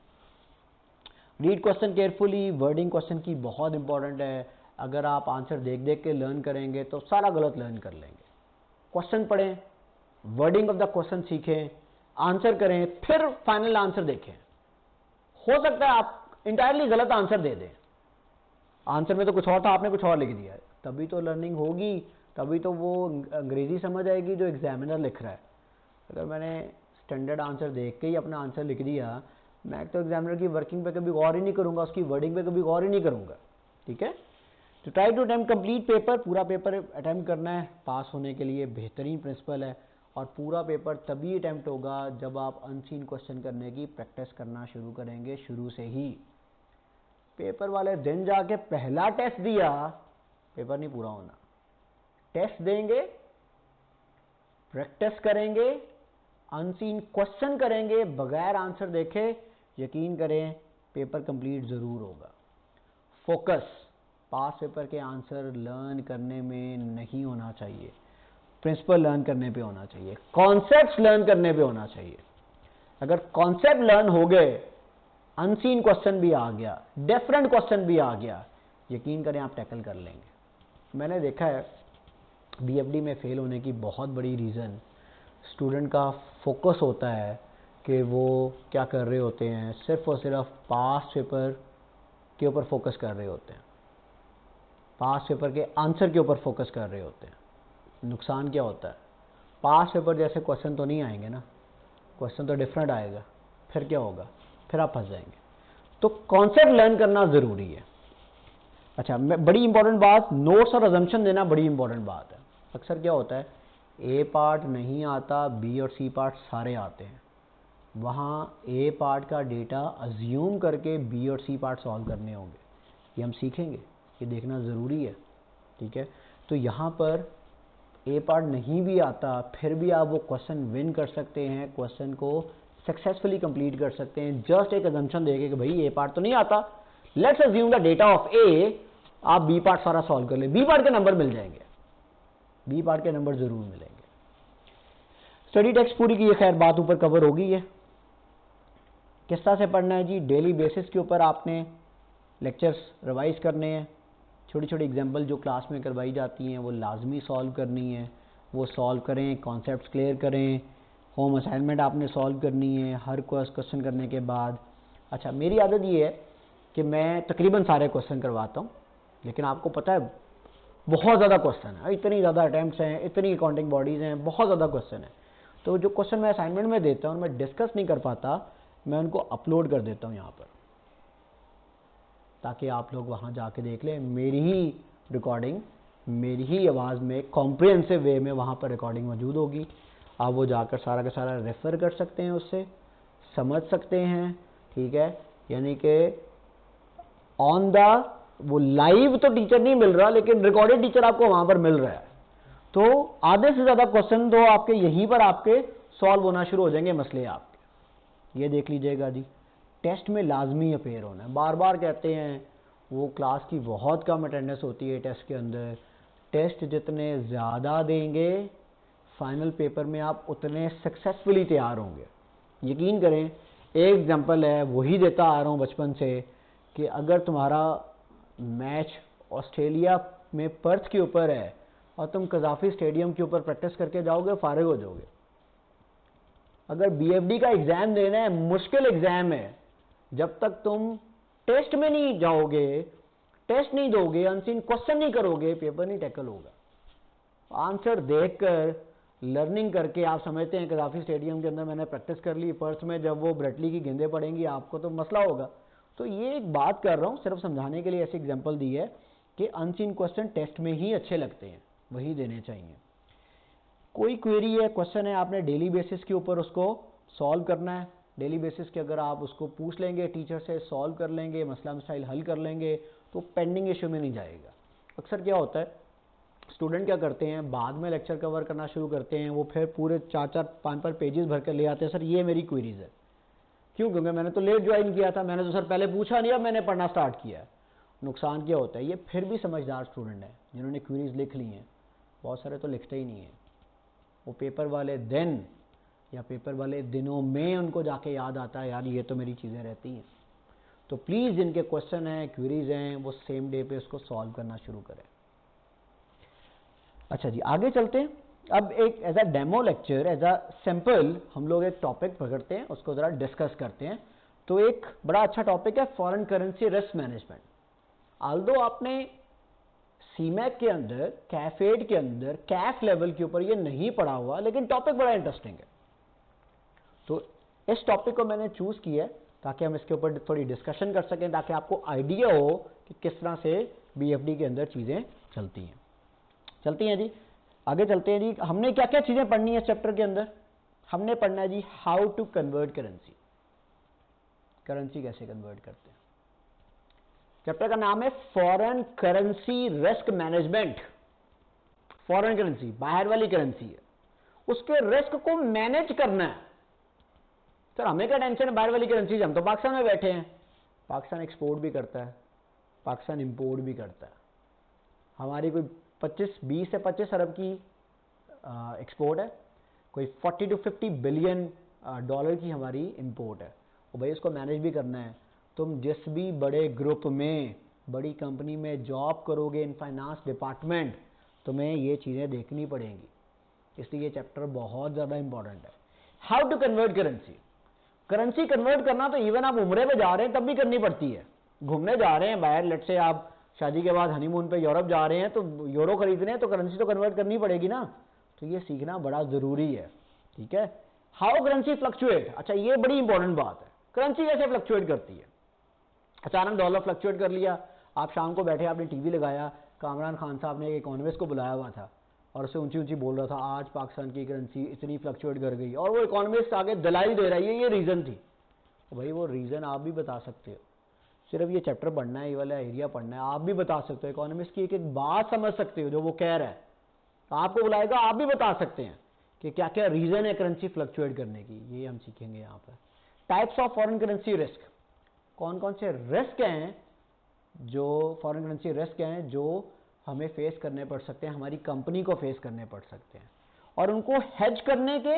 Read question carefully, wording question की बहुत इंपॉर्टेंट है। अगर आप आंसर देख देख के लर्न करेंगे तो सारा गलत लर्न कर लेंगे। क्वेश्चन पढ़ें, वर्डिंग ऑफ द क्वेश्चन सीखें, आंसर करें, फिर फाइनल आंसर देखें। हो सकता है आप इंटायरली गलत आंसर दे दें, आंसर में तो कुछ और था, आपने कुछ और लिख दिया है, तभी तो लर्निंग होगी, तभी तो वो अंग्रेजी समझ आएगी जो एग्जामिनर लिख रहा है। अगर मैंने स्टैंडर्ड आंसर देख के ही अपना आंसर लिख दिया, मैं तो एग्जामिनर की वर्किंग पे कभी गौर ही नहीं करूंगा, उसकी वर्डिंग पे कभी गौर ही नहीं करूंगा, ठीक है। तो try to attempt complete paper, पूरा पेपर अटेम्प्ट करना है पास होने के लिए, बेहतरीन प्रिंसिपल है। और पूरा पेपर तभी अटेम्प्ट होगा जब आप अनसीन क्वेश्चन करने की प्रैक्टिस करना शुरू करेंगे शुरू से ही। पेपर वाले दिन जाके पहला टेस्ट दिया, पेपर नहीं पूरा होना। टेस्ट देंगे, प्रैक्टिस करेंगे, अनसीन क्वेश्चन करेंगे, बगैर आंसर देखे यकीन करें पेपर कंप्लीट जरूर होगा। फोकस पास पेपर के आंसर लर्न करने में नहीं होना चाहिए, प्रिंसिपल लर्न करने पे होना चाहिए, कॉन्सेप्ट्स लर्न करने पे होना चाहिए। अगर कॉन्सेप्ट लर्न हो गए, अनसीन क्वेश्चन भी आ गया, डिफरेंट क्वेश्चन भी आ गया, यकीन करें आप टैकल कर लेंगे। मैंने देखा है बीएफडी में फेल होने की बहुत बड़ी रीज़न स्टूडेंट का फोकस होता है कि वो क्या कर रहे होते हैं, सिर्फ और सिर्फ पास पेपर के ऊपर फोकस कर रहे होते हैं, पास पेपर के आंसर के ऊपर फोकस कर रहे होते हैं। नुकसान क्या होता है, पास पेपर जैसे क्वेश्चन तो नहीं आएंगे ना, क्वेश्चन तो डिफरेंट आएगा, फिर क्या होगा, फिर आप फंस जाएंगे। तो कॉन्सेप्ट लर्न करना ज़रूरी है। अच्छा, बड़ी इंपॉर्टेंट बात, नोट्स और अजम्पशन देना बड़ी इंपॉर्टेंट बात है। अक्सर क्या होता है, ए पार्ट नहीं आता, बी और सी पार्ट सारे आते हैं, वहाँ ए पार्ट का डेटा अज्यूम करके बी और सी पार्ट सॉल्व करने होंगे। ये हम सीखेंगे, ये देखना ज़रूरी है, ठीक है। तो यहाँ पर ए पार्ट नहीं भी आता, फिर भी आप वो क्वेश्चन विन कर सकते हैं, क्वेश्चन को सक्सेसफुली कंप्लीट कर सकते हैं, जस्ट एक अजम्पशन देके कि भाई ए पार्ट तो नहीं आता, let's assume the data of A, आप बी पार्ट सारा सॉल्व कर ले, बी पार्ट के नंबर मिल जाएंगे, बी पार्ट के नंबर जरूर मिलेंगे। स्टडी टेक्स्ट पूरी की ये खैर बात ऊपर कवर हो गई है। किस तरह से पढ़ना है जी, डेली बेसिस के ऊपर आपने लेक्चर्स रिवाइज करने हैं, छोटी छोटी एग्जांपल जो क्लास में करवाई जाती हैं वो लाजमी सॉल्व करनी है, वो सॉल्व करें, कॉन्सेप्ट्स क्लियर करें, होम असाइनमेंट आपने सॉल्व करनी है हर क्वेश्चन करने के बाद। अच्छा, मेरी आदत ये है कि मैं तकरीबन सारे क्वेश्चन करवाता हूँ, लेकिन आपको पता है बहुत ज़्यादा क्वेश्चन है, इतनी ज़्यादा अटैम्प्ट्स हैं, इतनी अकाउंटिंग बॉडीज़ हैं, बहुत ज़्यादा क्वेश्चन है। तो जो क्वेश्चन मैं असाइनमेंट में देता हूँ, मैं डिस्कस नहीं कर पाता, मैं उनको अपलोड कर देता हूँ यहाँ पर, ताकि आप लोग वहाँ जाके देख लें। मेरी ही रिकॉर्डिंग, मेरी ही आवाज़ में कॉम्प्रिहेंसिव वे में वहाँ पर रिकॉर्डिंग मौजूद होगी। आप वो जाकर सारा का सारा रेफ़र कर सकते हैं, उससे समझ सकते हैं, ठीक है। यानी कि ऑन द वो लाइव तो टीचर नहीं मिल रहा, लेकिन रिकॉर्डेड टीचर आपको वहाँ पर मिल रहा है। तो आधे से ज़्यादा क्वेश्चन तो आपके यहीं पर आपके सॉल्व होना शुरू हो जाएंगे मसले आपके। ये देख लीजिएगा जी, टेस्ट में लाजमी अपेयर होना है। बार बार कहते हैं, वो क्लास की बहुत कम अटेंडेंस होती है टेस्ट के अंदर। टेस्ट जितने ज़्यादा देंगे, फाइनल पेपर में आप उतने सक्सेसफुली तैयार होंगे। यकीन करें, एक एग्जांपल है, वही देता आ रहा हूँ बचपन से, कि अगर तुम्हारा मैच ऑस्ट्रेलिया में पर्थ के ऊपर है और तुम कज़ाफ़ी स्टेडियम के ऊपर प्रैक्टिस करके जाओगे, फारिग हो जाओगे। अगर बीएफडी का एग्ज़ाम देना है, मुश्किल एग्ज़ाम है, जब तक तुम टेस्ट में नहीं जाओगे, टेस्ट नहीं दोगे, अनसीन क्वेश्चन नहीं करोगे, पेपर नहीं टैकल होगा। आंसर देखकर लर्निंग करके आप समझते हैं कज़ाफ़ी स्टेडियम के अंदर मैंने प्रैक्टिस कर ली, पर्थ में जब वो ब्रेटली की गेंदें पड़ेंगी आपको तो मसला होगा। तो ये एक बात कर रहा हूँ, सिर्फ समझाने के लिए ऐसी एग्जांपल दी है कि अनसीन क्वेश्चन टेस्ट में ही अच्छे लगते हैं, वही देने चाहिए। कोई क्वेरी है, क्वेश्चन है, आपने डेली बेसिस के ऊपर उसको सॉल्व करना है। डेली बेसिस के अगर आप उसको पूछ लेंगे, टीचर से सॉल्व कर लेंगे, मसला मसाइल हल कर लेंगे, तो पेंडिंग इशू में नहीं जाएगा। अक्सर क्या होता है, स्टूडेंट क्या करते हैं, बाद में लेक्चर कवर करना शुरू करते हैं, वो फिर पूरे 4-4, 5-5 पेजेस भर कर ले आते हैं, सर ये मेरी क्वेरीज है। क्यों? क्योंकि मैंने तो लेट ज्वाइन किया था, मैंने तो सर पहले पूछा नहीं, अब मैंने पढ़ना स्टार्ट किया है। नुकसान क्या होता है, ये फिर भी समझदार स्टूडेंट है जिन्होंने क्वेरीज लिख ली हैं, बहुत सारे तो लिखते ही नहीं हैं। वो पेपर वाले दिन या पेपर वाले दिनों में उनको जाके याद आता है, यार ये तो मेरी चीज़ें रहती हैं। तो प्लीज़ जिनके क्वेश्चन हैं, क्वेरीज हैं, वो सेम डे पे उसको सॉल्व करना शुरू करें। अच्छा जी, आगे चलते हैं। अब एक as a demo lecture, as a sample हम लोग एक टॉपिक पकड़ते हैं, उसको ज़रा डिस्कस करते हैं। तो एक बड़ा अच्छा टॉपिक है foreign currency risk management. Aldous आपने सीमैक के अंदर, कैफेड के अंदर, कैफ लेवल के ऊपर ये नहीं पढ़ा हुआ, लेकिन टॉपिक बड़ा इंटरेस्टिंग है। तो इस टॉपिक को मैंने चूज किया है ताकि हम इसके ऊपर थोड़ी डिस्कशन कर सकें, ताकि आपको आइडिया हो कि किस तरह से BFD के अंदर चीज़ें चलती हैं जी। आगे चलते हैं जी। हमने क्या क्या चीज़ें पढ़नी है इस चैप्टर के अंदर? हमने पढ़ना है ji how to convert currency, currency कैसे कन्वर्ट करते हैं। चैप्टर का नाम है foreign currency risk management. Foreign currency बाहर वाली करेंसी है, उसके रिस्क को मैनेज करना है। सर हमें क्या टेंशन है बाहर वाली करेंसी से, हम तो पाकिस्तान में बैठे हैं। पाकिस्तान एक्सपोर्ट भी करता है, पाकिस्तान इंपोर्ट भी करता है। हमारी कोई 20 से 25 अरब की एक्सपोर्ट है, कोई 40 to 50 बिलियन डॉलर की हमारी इंपोर्ट है। और भाई उसको मैनेज भी करना है। तुम जिस भी बड़े ग्रुप में, बड़ी कंपनी में जॉब करोगे इन फाइनेंस डिपार्टमेंट, तुम्हें ये चीज़ें देखनी पड़ेंगी। इसलिए ये चैप्टर बहुत ज़्यादा इंपॉर्टेंट है। How to convert currency. Currency convert करना तो इवन आप उम्रे पे जा रहे हैं तब भी करनी पड़ती है। घूमने जा रहे हैं बाहर, लेट से आप शादी के बाद हनीमून पे यूरोप जा रहे हैं, तो यूरो खरीदने हैं तो करेंसी तो कन्वर्ट करनी पड़ेगी ना। तो ये सीखना बड़ा ज़रूरी है, ठीक है। How currency fluctuate. अच्छा ये बड़ी इंपॉर्टेंट बात है, करेंसी कैसे फ्लक्चुएट करती है। अचानक डॉलर फ्लक्चुएट कर लिया, आप शाम को बैठे आपने टीवी लगाया, कामरान खान साहब ने एक इकोनॉमिस्ट को बुलाया हुआ था और उसे ऊंची ऊंची बोल रहा था आज पाकिस्तान की करेंसी इतनी फ्लक्चुएट कर गई, और वो इकोनॉमिस्ट आगे दलाइल दे रहा है ये रीज़न थी। तो भाई वो रीज़न आप भी बता सकते हो, सिर्फ ये चैप्टर पढ़ना है, ये वाला एरिया पढ़ना है, आप भी बता सकते हो। इकोनॉमिस्ट की एक एक बात समझ सकते हो जो वो कह रहा है, आपको बुलाएगा आप भी बता सकते हैं कि क्या क्या रीज़न है करेंसी फ्लक्चुएट करने की। ये हम सीखेंगे यहाँ पर। Types of foreign currency risk, कौन कौन से रिस्क हैं जो फॉरेन करेंसी रिस्क हैं जो हमें फेस करने पड़ सकते हैं, हमारी कंपनी को फेस करने पड़ सकते हैं, और उनको हेज करने के,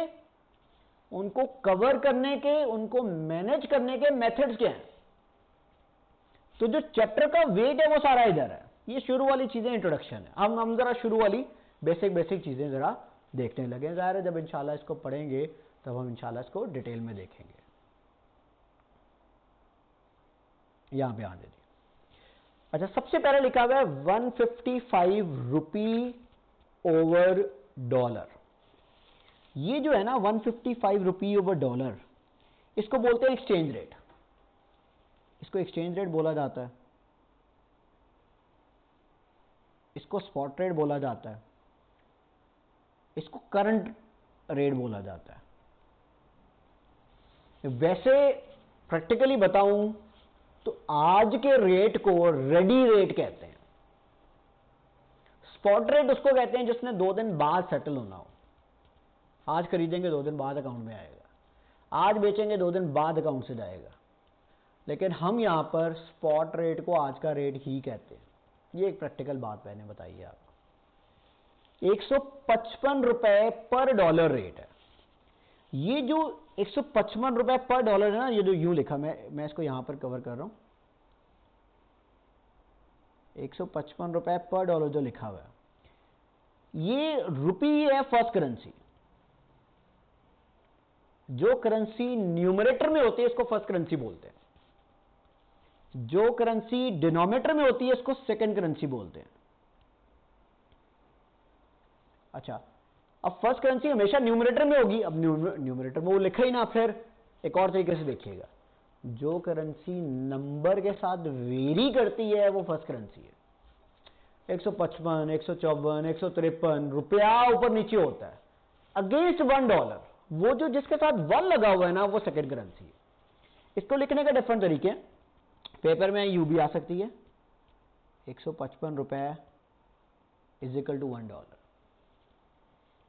उनको कवर करने के, उनको मैनेज करने के मेथड्स क्या हैं। तो जो चैप्टर का वेट है वो सारा इधर है। ये शुरू वाली चीजें इंट्रोडक्शन है। हम जरा शुरू वाली बेसिक चीजें जरा देखने लगे। ज़ाहिर है जब इंशाल्लाह इसको पढ़ेंगे तब हम इंशाल्लाह इसको डिटेल में देखेंगे। यहां पे आने दीजिए। अच्छा सबसे पहले लिखा हुआ है 155 रुपी ओवर डॉलर। ये जो है ना 155 रुपी ओवर डॉलर, इसको बोलते हैं एक्सचेंज रेट। इसको एक्सचेंज रेट बोला जाता है, इसको स्पॉट रेट बोला जाता है, इसको करंट रेट बोला जाता है। वैसे प्रैक्टिकली बताऊं तो आज के रेट को रेडी रेट कहते हैं। स्पॉट रेट उसको कहते हैं जिसने 2 दिन बाद सेटल होना हो। आज खरीदेंगे 2 दिन बाद अकाउंट में आएगा, आज बेचेंगे 2 दिन बाद अकाउंट से जाएगा। लेकिन हम यहां पर स्पॉट रेट को आज का रेट ही कहते हैं। ये एक प्रैक्टिकल बात मैंने बताई है आपको। 155 रुपए पर डॉलर रेट है। ये जो 155 रुपए पर डॉलर है ना, ये जो यूं लिखा, मैं इसको यहां पर कवर कर रहा हूं। 155 रुपए पर डॉलर जो लिखा हुआ है, ये रुपी है फर्स्ट करेंसी। जो करेंसी न्यूमरेटर में होती है इसको फर्स्ट करेंसी बोलते हैं, जो करेंसी डिनोमिनेटर में होती है इसको सेकंड करेंसी बोलते हैं। अच्छा अब फर्स्ट करेंसी हमेशा न्यूमरेटर में होगी। अब न्यूमरेटर में वो लिखा ही ना, फिर एक और तरीके से देखिएगा, जो करेंसी नंबर के साथ वेरी करती है वो फर्स्ट करेंसी है। 155, 154, 153 रुपया ऊपर नीचे होता है अगेंस्ट $1। वो जो जिसके साथ 1 लगा हुआ है ना वो सेकंड करेंसी है। इसको लिखने का डिफरेंट तरीके, पेपर में यू भी आ सकती है। 155 रुपए इज इक्वल टू $1।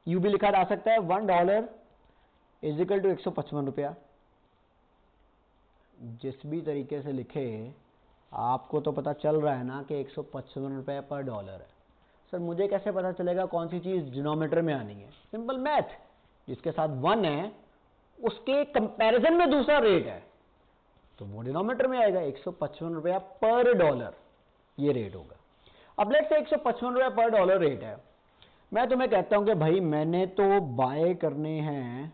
यू भी लिखा जा सकता है $1 इज इक्वल टू 155 रुपया। जिस भी तरीके से लिखे आपको तो पता चल रहा है ना कि 155 रुपए पर डॉलर है। सर मुझे कैसे पता चलेगा कौन सी चीज डिनोमिनेटर में आनी है? सिंपल मैथ, जिसके साथ 1 है उसके कंपैरिजन में दूसरा रेट है तो वो डिनोमिनेटर में आएगा। 155 रुपया पर डॉलर ये रेट होगा। अब लेट्स से 155 रुपया पर डॉलर रेट है। मैं तुम्हें कहता हूं कि भाई मैंने तो बाय करने हैं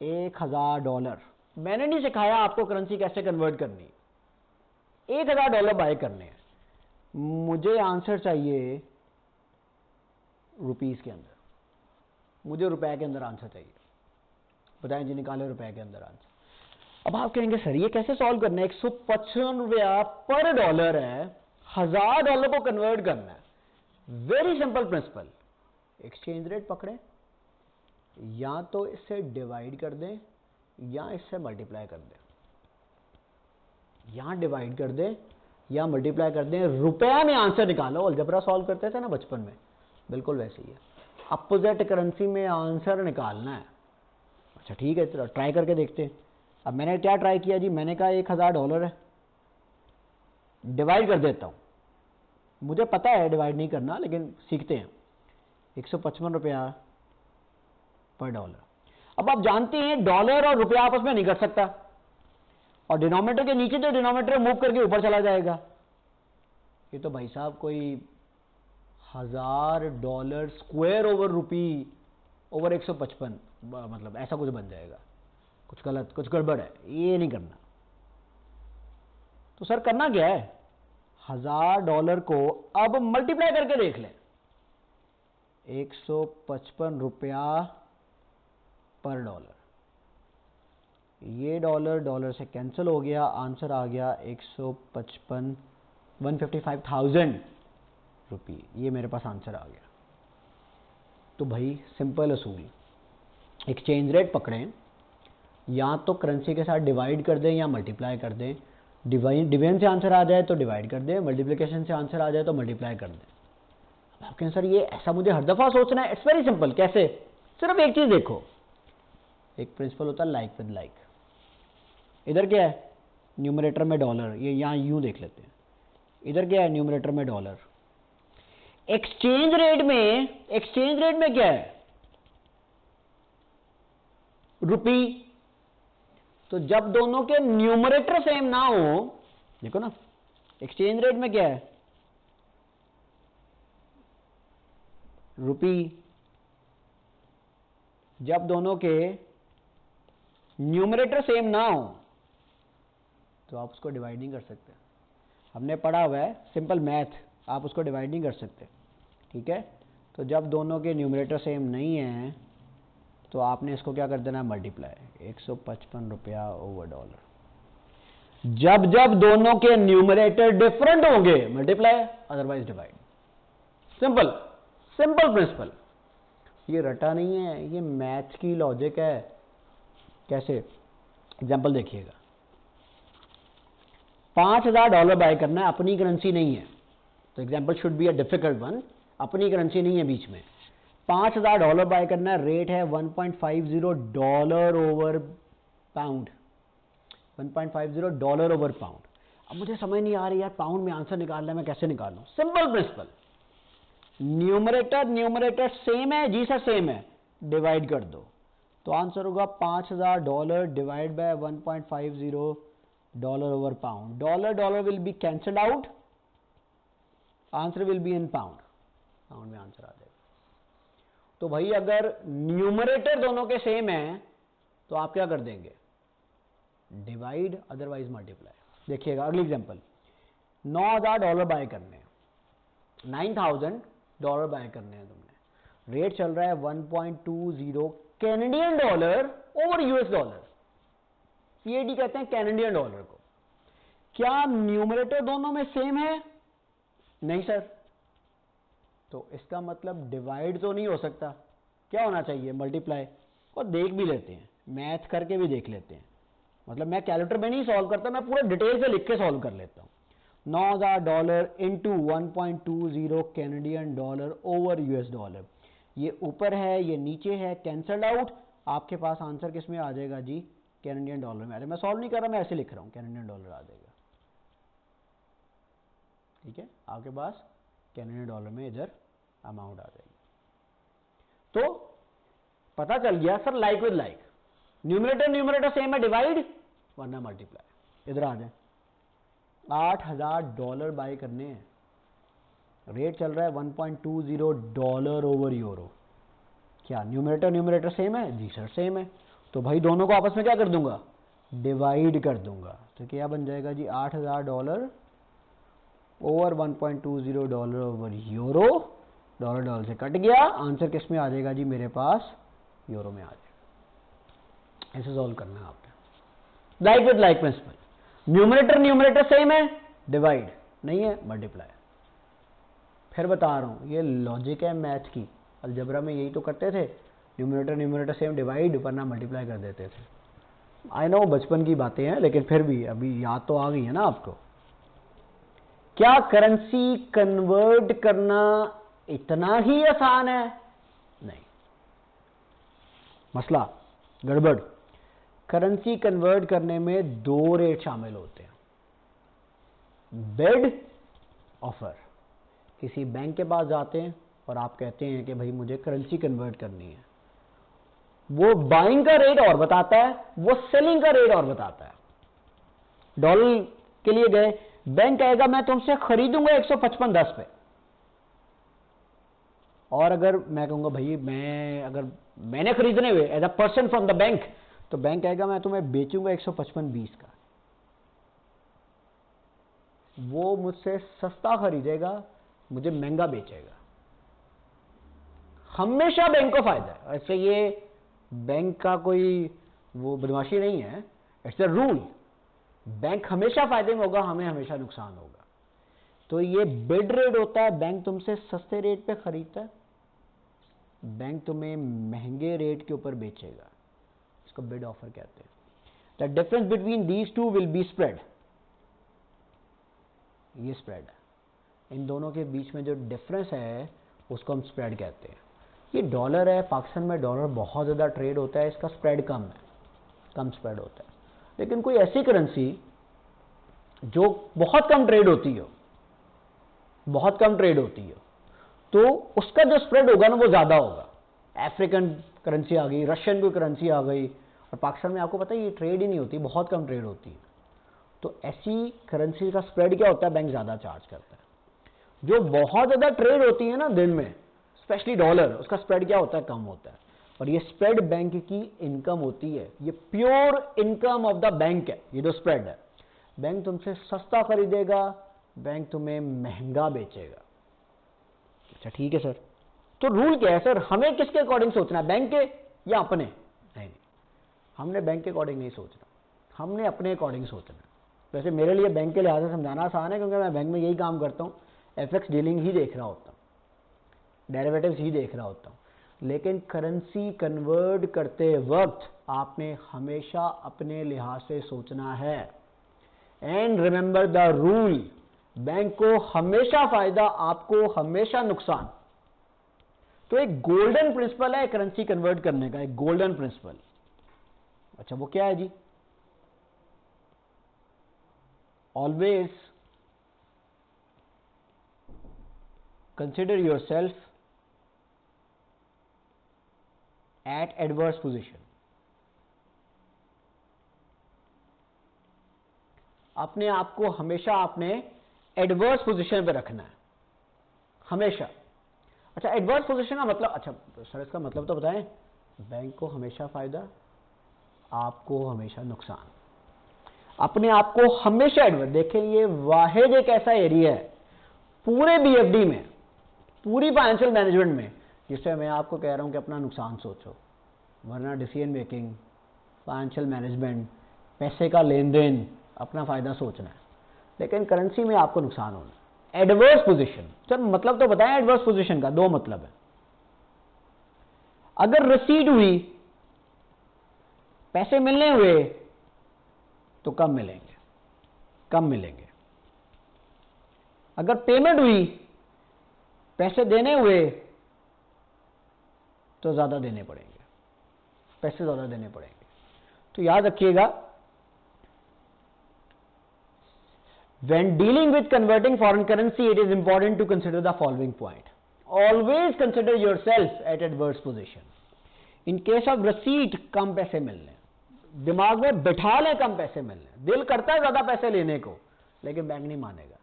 $1000। मैंने नहीं सिखाया आपको करेंसी कैसे कन्वर्ट करनी। $1000 बाय करने हैं। मुझे आंसर चाहिए रुपीस के अंदर, मुझे रुपए के अंदर आंसर चाहिए। बताएं जी, निकाले रुपए के अंदर आंसर। अब आप कहेंगे सर ये कैसे सॉल्व करना है, 155 रुपया पर डॉलर है, $1000 को कन्वर्ट करना है, very simple principal, exchange rate पकड़े, या तो इससे डिवाइड कर दें या इससे मल्टीप्लाई कर दें, यहां डिवाइड कर दें या मल्टीप्लाई कर दें, रुपया में आंसर निकालो। अलजेब्रा सॉल्व करते थे ना बचपन में, बिल्कुल वैसे ही है, अपोजिट करेंसी में आंसर निकालना है। अच्छा ठीक है, तो ट्राई करके देखते हैं। अब मैंने क्या ट्राई किया जी, मैंने कहा $1000 है, डिवाइड कर देता हूं, मुझे पता है डिवाइड नहीं करना लेकिन सीखते हैं। 155 रुपया पर डॉलर। अब आप जानते हैं डॉलर और रुपया आपस में नहीं कर सकता, और डिनोमिनेटर के नीचे जो डिनोमिनेटर मूव करके ऊपर चला जाएगा। ये तो भाई साहब कोई $1000 स्क्वायर ओवर रुपी ओवर 155, मतलब ऐसा कुछ बन जाएगा, कुछ गलत, कुछ गड़बड़ है, ये नहीं करना। तो सर करना क्या है, $1000 को अब मल्टीप्लाई करके देख लें, 155 रुपया पर डॉलर, ये डॉलर डॉलर से कैंसिल हो गया, आंसर आ गया 155,000 रुपये, ये मेरे पास आंसर आ गया। तो भाई सिंपल असूल, एक्सचेंज रेट पकड़ें, या तो करेंसी के साथ डिवाइड कर दें या मल्टीप्लाई कर दें, डिवीजन से आंसर आ जाए तो डिवाइड कर दें, मल्टीप्लिकेशन से आंसर आ जाए तो मल्टीप्लाई कर दें। अब आप कहें सर ये ऐसा मुझे हर दफा सोचना है, इट्स वेरी सिंपल। कैसे, सिर्फ एक चीज देखो, एक प्रिंसिपल होता है लाइक विद लाइक। इधर क्या है, न्यूमरेटर में डॉलर, ये यहां यूं देख लेते हैं, इधर क्या है, न्यूमरेटर में डॉलर। एक्सचेंज रेट में क्या है, रुपी। तो जब दोनों के न्यूमरेटर सेम ना हो, देखो ना, एक्सचेंज रेट में क्या है, रुपी, जब दोनों के न्यूमरेटर सेम ना हो तो आप उसको डिवाइड नहीं कर सकते। हमने पढ़ा हुआ है सिंपल मैथ, आप उसको डिवाइड नहीं कर सकते, ठीक है। तो जब दोनों के न्यूमरेटर सेम नहीं है तो आपने इसको क्या कर देना है, मल्टीप्लाई, 155 रुपया ओवर डॉलर। जब जब दोनों के न्यूमरेटर डिफरेंट होंगे multiply, otherwise divide. Simple simple principal, ये रटा नहीं है, ये मैथ की लॉजिक है। कैसे, एग्जांपल देखिएगा, $5000 बाय करना है, अपनी करेंसी नहीं है, तो example should be a difficult one, अपनी करेंसी नहीं है बीच में, $5000 बाय करना है, रेट है $1.50 ओवर पाउंड, $1.50 ओवर पाउंड। अब मुझे समझ नहीं आ रही यार, पाउंड में आंसर निकालना है, मैं कैसे निकालूं। सिंपल प्रिंसिपल, न्यूमरेटर सेम है जी सर, सेम है, डिवाइड कर दो, तो आंसर होगा $5000 divide by $1.50 over pound. Dollar dollar will be cancelled out, answer will be in pound, pound में आंसर आ जाएगा। तो भाई अगर न्यूमरेटर दोनों के सेम है तो आप क्या कर देंगे, डिवाइड, अदरवाइज मल्टीप्लाई। देखिएगा अगली एग्जांपल, $9000 बाय करने हैं, $9000 बाय करने हैं तुमने, रेट चल रहा है 1.20 Canadian dollar over US dollar, CAD कहते हैं कैनेडियन डॉलर को। क्या न्यूमरेटर दोनों में सेम है, नहीं सर, तो इसका मतलब डिवाइड तो नहीं हो सकता, क्या होना चाहिए, मल्टीप्लाई। और देख भी लेते हैं, मैथ करके भी देख लेते हैं, मतलब मैं कैलकुलेटर में नहीं सॉल्व करता, मैं पूरा डिटेल से लिख के सॉल्व कर लेता हूं। $9000 into 1.20 Canadian dollar over US dollar, ये ऊपर है ये नीचे है, कैंसल्ड आउट, आपके पास आंसर किस में आ जाएगा जी, कैनेडियन डॉलर में आ जाएगा। मैं सॉल्व नहीं कर रहा, मैं ऐसे लिख रहा हूं, कैनेडियन डॉलर आ जाएगा, ठीक है, आपके पास कैनेडियन डॉलर में इधर अमाउंट आ जाएगी। तो पता चल गया sir, like with like, numerator same है, डिवाइड वरना मल्टीप्लाई। इधर आ जाए, $8000 बाय करने हैं, रेट चल रहा है 1.20 डॉलर ओवर यूरो। क्या न्यूमरेटर सेम है, जी सर सेम है, तो भाई दोनों को आपस में क्या कर दूंगा, डिवाइड कर दूंगा। तो क्या बन जाएगा जी, $8000 over 1.20 dollar over euro, dollar dollar से कट गया, आंसर किस में आ जाएगा जी, मेरे पास यूरो में आ जाएगा। ऐसे सॉल्व करना है आपने, like with like principle, numerator same है, डिवाइड, नहीं है, मल्टीप्लाई। फिर बता रहा हूँ, ये लॉजिक है मैथ की। अलजेब्रा में यही तो करते थे, न्यूमरेटर सेम, डिवाइड वरना मल्टीप्लाई कर देते थे। आई नो बचपन की बातें हैं, लेकिन फिर भी अभी याद तो आ गई है ना आपको। क्या करेंसी कन्वर्ट करना इतना ही आसान है? नहीं, मसला गड़बड़। करेंसी कन्वर्ट करने में 2 रेट शामिल होते हैं, बिड, ऑफर। किसी बैंक के पास जाते हैं और आप कहते हैं कि भाई मुझे करेंसी कन्वर्ट करनी है, वो बाइंग का रेट और बताता है, वो सेलिंग का रेट और बताता है। डॉलर के लिए गए, बैंक कहेगा मैं तुमसे खरीदूंगा 155.10 पे, और अगर मैं कहूंगा भाई अगर मैंने खरीदने हुए as a person from the bank, तो बैंक कहेगा मैं तुम्हें बेचूंगा 155.20 का। वो मुझसे सस्ता खरीदेगा, मुझे महंगा बेचेगा। हमेशा बैंक को फायदा है। ऐसे ये बैंक का कोई वो बदमाशी नहीं है, इट्स अ रूल। बैंक हमेशा फायदे में होगा, हमें हमेशा नुकसान होगा। तो ये बिड रेट होता है, बैंक तुमसे सस्ते रेट पे खरीदता है, बैंक तुम्हें महंगे रेट के ऊपर बेचेगा, इसको बिड ऑफर कहते हैं। The difference between these two will be spread. ये स्प्रेड है, इन दोनों के बीच में जो डिफरेंस है उसको हम स्प्रेड कहते हैं। ये डॉलर है, पाकिस्तान में डॉलर बहुत ज़्यादा ट्रेड होता है, इसका स्प्रेड कम है, कम स्प्रेड होता है। लेकिन कोई ऐसी करेंसी जो बहुत कम ट्रेड होती हो, बहुत कम ट्रेड होती हो, तो उसका जो स्प्रेड होगा ना वो ज़्यादा होगा। अफ्रीकन करेंसी आ गई, रशियन कोई करेंसी आ गई, और पाकिस्तान में आपको पता है ये ट्रेड ही नहीं होती, बहुत कम ट्रेड होती है। तो ऐसी करेंसी का स्प्रेड क्या होता है, बैंक ज़्यादा चार्ज करता है। जो बहुत ज़्यादा ट्रेड होती है ना दिन में, स्पेशली डॉलर, उसका स्प्रेड क्या होता है, कम होता है। और ये स्प्रेड बैंक की इनकम होती है, ये pure income of the bank है। ये जो स्प्रेड है, बैंक तुमसे सस्ता खरीदेगा, बैंक तुम्हें महंगा बेचेगा। अच्छा ठीक है सर, तो रूल क्या है सर, हमें किसके अकॉर्डिंग सोचना है, बैंक के या अपने? नहीं, हमने बैंक के अकॉर्डिंग नहीं सोचना, हमने अपने अकॉर्डिंग सोचना है। वैसे मेरे लिए बैंक के लिहाज से समझाना आसान है, क्योंकि मैं बैंक में यही काम करता हूँ, एफएक्स डीलिंग ही देख रहा होता हूँ, डेरिवेटिव्स ही देख रहा होता हूँ। लेकिन करेंसी कन्वर्ट करते वक्त आपने हमेशा अपने लिहाज से सोचना है। And remember the rule, bank को हमेशा फायदा, आपको हमेशा नुकसान। तो एक गोल्डन प्रिंसिपल है करेंसी कन्वर्ट करने का, एक गोल्डन प्रिंसिपल। अच्छा वो क्या है ji? Always consider yourself at adverse position. अपने आप को हमेशा आपने एडवर्स पोजीशन पे रखना है, हमेशा। अच्छा एडवर्स पोजीशन का मतलब, अच्छा सर इसका मतलब तो बताएं। बैंक को हमेशा फायदा, आपको हमेशा नुकसान। अपने आप को हमेशा एडवर्स। देखें ये वाहिद एक ऐसा एरिया है पूरे बीएफडी में, पूरी फाइनेंशियल मैनेजमेंट में, जिससे मैं आपको कह रहा हूं कि अपना नुकसान सोचो, वरना डिसीजन मेकिंग, फाइनेंशियल मैनेजमेंट, पैसे का लेन देन, अपना फायदा सोचना है। लेकिन करेंसी में आपको नुकसान होना है। एडवर्स पोजीशन, सर मतलब तो बताएं एडवर्स पोजीशन का। 2 मतलब है। अगर रिसीट हुई, पैसे मिलने हुए, तो कम मिलेंगे, कम मिलेंगे। अगर पेमेंट हुई, पैसे देने हुए, तो ज्यादा देने पड़ेंगे, पैसे ज्यादा देने पड़ेंगे। तो याद रखिएगा, when dealing with converting foreign currency, it is important to consider the following point. Always consider yourself at adverse position. In case of receipt, कम पैसे मिलने, दिमाग में बिठा लें कम पैसे मिलने। दिल करता है ज्यादा पैसे लेने को, लेकिन बैंक नहीं मानेगा।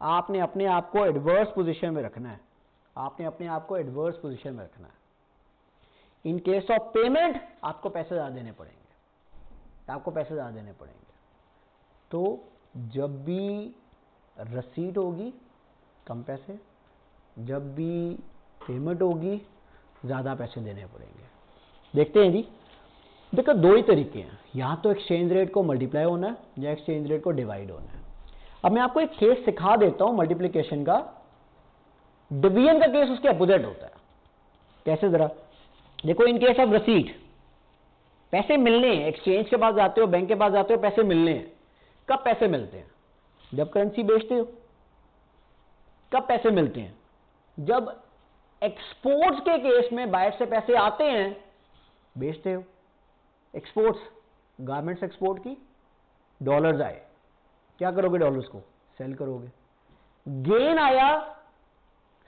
आपने अपने आप को एडवर्स पोजीशन में रखना है, आपने अपने आप को एडवर्स पोजीशन में रखना है। इन केस ऑफ पेमेंट, आपको पैसे ज्यादा देने पड़ेंगे, आपको पैसे ज्यादा देने पड़ेंगे। तो जब भी रसीद होगी कम पैसे, जब भी पेमेंट होगी ज़्यादा पैसे देने पड़ेंगे। देखते हैं जी, देखो 2 ही तरीके हैं, या तो एक्सचेंज रेट को मल्टीप्लाई होना है या एक्सचेंज रेट को डिवाइड होना है। अब मैं आपको एक केस सिखा देता हूं मल्टीप्लिकेशन का। डिवीजन का केस उसके अपोजिट होता है। कैसे, जरा देखो। इन केस ऑफ रसीट, पैसे मिलने हैं, एक्सचेंज के पास जाते हो, बैंक के पास जाते हो, पैसे मिलने हैं। कब पैसे मिलते हैं? जब करेंसी बेचते हो। कब पैसे मिलते हैं? जब एक्सपोर्ट्स के केस में बाहर से पैसे आते हैं, बेचते हो। एक्सपोर्ट्स, गारमेंट्स एक्सपोर्ट की, डॉलर्स आए, क्या करोगे? डॉलर्स को सेल करोगे। गेन आया,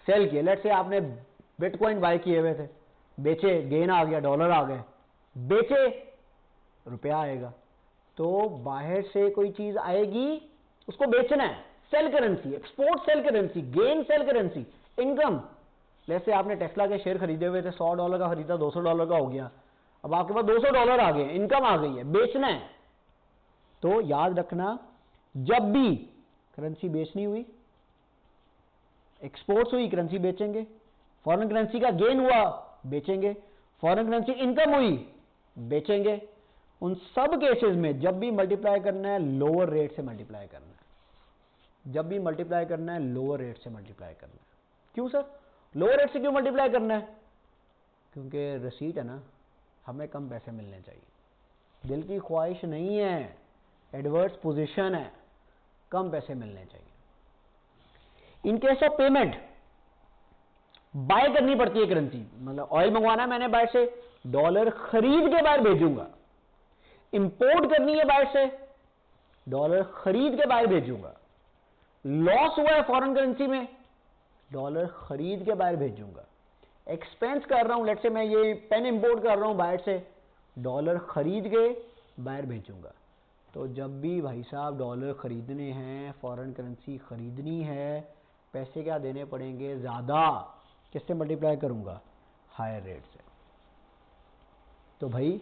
सेल किया। लेट्स से आपने बिटकॉइन बाय किए हुए थे, बेचे, गेन आ गया, डॉलर आ गए, बेचे, रुपया आएगा। तो बाहर से कोई चीज आएगी, उसको बेचना है, sell currency, export sell currency, gain sell currency, income. जैसे आपने टेस्ला के शेयर खरीदे हुए थे, $100 का खरीदा, $200 का हो गया, अब आपके पास $200 आ गए, इनकम आ गई है, बेचना है। तो याद रखना, जब भी करेंसी बेचनी हुई, एक्सपोर्ट्स हुई, करेंसी बेचेंगे। फॉरेन करेंसी का गेन हुआ, बेचेंगे। फॉरेन करेंसी इनकम हुई, बेचेंगे। उन सब केसेस में जब भी मल्टीप्लाई करना है, लोअर रेट से मल्टीप्लाई करना है। जब भी मल्टीप्लाई करना है, लोअर रेट से मल्टीप्लाई करना है। क्यों सर, लोअर रेट से क्यों मल्टीप्लाई करना है? क्योंकि रसीट है ना, हमें कम पैसे मिलने चाहिए। दिल की ख्वाहिश नहीं है, एडवर्स पोजीशन है, कम पैसे मिलने चाहिए। In case of payment, buy करनी पड़ती है करेंसी। मतलब ऑयल मंगवाना है मैंने बाहर से, डॉलर खरीद के बाहर भेजूंगा। इंपोर्ट करनी है बाहर से, डॉलर खरीद के बाहर भेजूंगा। लॉस हुआ है फॉरेन करेंसी में, डॉलर खरीद के बाहर भेजूंगा। एक्सपेंस कर रहा हूं, लेट्स से मैं ये पेन इंपोर्ट कर रहा हूं बाहर से, डॉलर खरीद के बाहर भेजूंगा। तो जब भी भाई साहब डॉलर खरीदने हैं, फॉरेन करेंसी खरीदनी है, पैसे क्या देने पड़ेंगे? ज्यादा। किससे मल्टीप्लाई करूंगा? हायर रेट से। तो भाई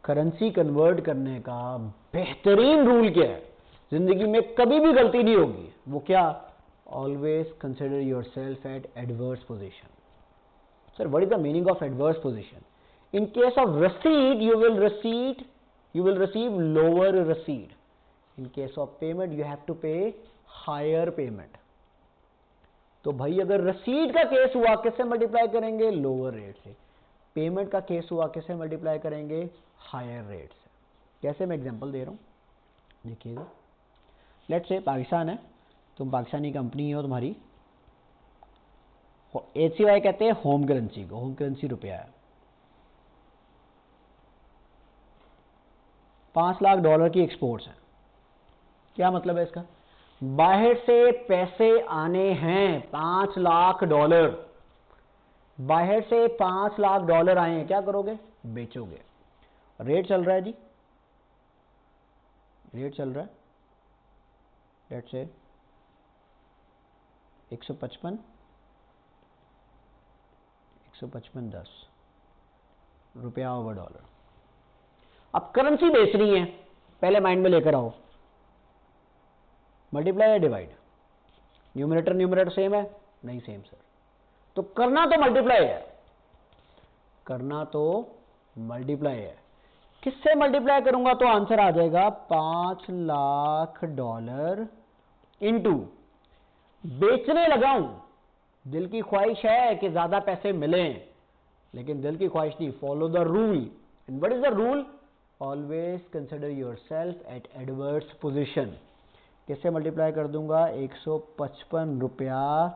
करेंसी कन्वर्ट करने का बेहतरीन रूल क्या है? जिंदगी में कभी भी गलती नहीं होगी। वो क्या? Always consider yourself at adverse position. Sir, what is the meaning of adverse position? In case of receipt you will receive lower receipt. In case of payment you have to pay higher payment. तो भाई अगर रसीद का case हुआ, किससे multiply करेंगे? Lower rate से। Payment का केस हुआ, किससे मल्टीप्लाई करेंगे? हायर रेट से। कैसे? मैं एग्जांपल दे रहा हूं, देखिएगा। लेट्स से पाकिस्तान है, तुम पाकिस्तानी कंपनी हो, तुम्हारी HCY कहते हैं होम करेंसी को। होम करेंसी रुपया है। $5 लाख की एक्सपोर्ट्स है। क्या मतलब है इसका? बाहर से पैसे आने हैं $5 लाख। बाहर से $5 लाख आए हैं, क्या करोगे? बेचोगे। रेट चल रहा है जी, रेट चल रहा है, लेट्स से 155.10 रुपया ओवर डॉलर। अब करेंसी बेचनी है, पहले माइंड में लेकर आओ, मल्टीप्लाई या डिवाइड? न्यूमरेटर सेम है? नहीं सेम सर। तो करना तो मल्टीप्लाई है, करना तो मल्टीप्लाई है। किससे मल्टीप्लाई करूंगा तो आंसर आ जाएगा $5 लाख इनटू, बेचने लगाऊं। दिल की ख्वाहिश है कि ज्यादा पैसे मिलें, लेकिन दिल की ख्वाहिश नहीं, follow the rule. And what is the rule? Always consider yourself at adverse position. किससे मल्टीप्लाई कर दूंगा? 155 रुपया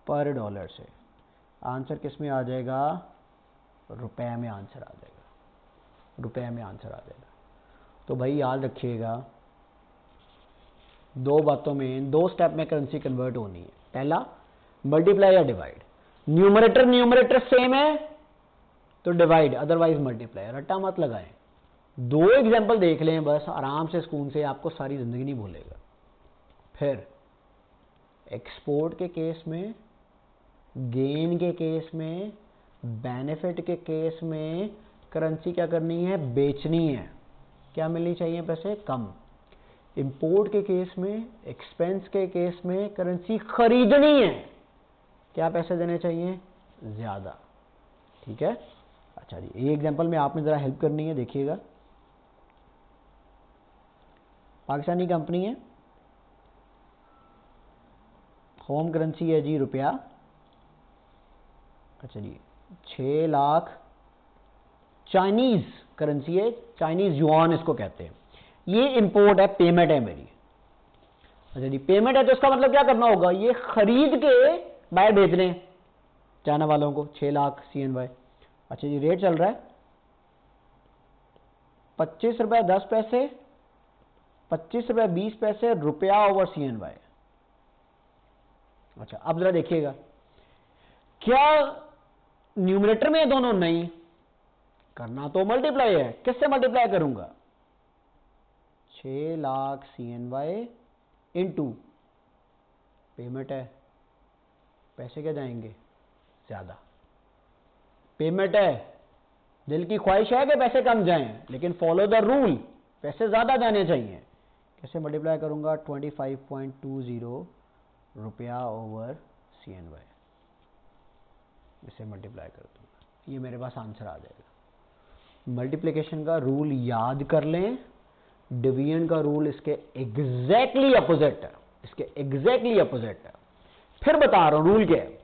पर डॉलर से। आंसर किस में आ जाएगा? रुपए में आंसर आ जाएगा, रुपए में आंसर आ जाएगा। तो भाई याद रखिएगा, दो बातों में, दो स्टेप में करेंसी कन्वर्ट होनी है। पहला, मल्टीप्लाई या डिवाइड। न्यूमरेटर सेम है तो डिवाइड, अदरवाइज मल्टीप्लाई। रट्टा मत लगाएं। दो एग्जांपल देख लें बस, आराम से, सुकून से, आपको सारी जिंदगी नहीं भूलेगा। फिर एक्सपोर्ट के केस में, गेन के केस में, बेनिफिट के केस में करेंसी क्या करनी है? बेचनी है। क्या मिलनी चाहिए? पैसे कम। इंपोर्ट के केस में, एक्सपेंस के केस में करेंसी खरीदनी है, क्या पैसे देने चाहिए? ज्यादा। ठीक है। अच्छा जी, ये एग्जांपल में आपने जरा हेल्प करनी है, देखिएगा। पाकिस्तानी कंपनी है, होम करेंसी है जी रुपया, अच्छा जी 6 लाख, चाइनीज करेंसी है, चाइनीज युआन इसको कहते हैं, ये इंपोर्ट है, पेमेंट है मेरी। अच्छा जी पेमेंट है तो इसका मतलब क्या करना होगा, ये खरीद के बाहर भेजने चाइना वालों को 6 लाख CNY। अच्छा जी रेट चल रहा है 25 रुपये 10 पैसे, 25 रुपये 20 पैसे रुपया ओवर CNY। अच्छा अब जरा देखिएगा, क्या न्यूमरेटर में है दोनों, नहीं, करना तो मल्टीप्लाई है, किससे मल्टीप्लाई करूंगा, 6 लाख CNY इनटू पेमेंट है, पैसे क्या जाएंगे ज्यादा, पेमेंट है, दिल की ख्वाहिश है कि पैसे कम जाएं, लेकिन फॉलो द रूल, पैसे ज्यादा जाने चाहिए। कैसे मल्टीप्लाई करूंगा, 25.20 रुपया ओवर CNY, इसे मल्टीप्लाई कर दूंगा, ये मेरे पास आंसर आ जाएगा। मल्टीप्लिकेशन का रूल याद कर लें, डिवीजन का रूल इसके एग्जैक्टली अपोजिट है, इसके एग्जैक्टली अपोजिट है। फिर बता रहा हूं रूल क्या है,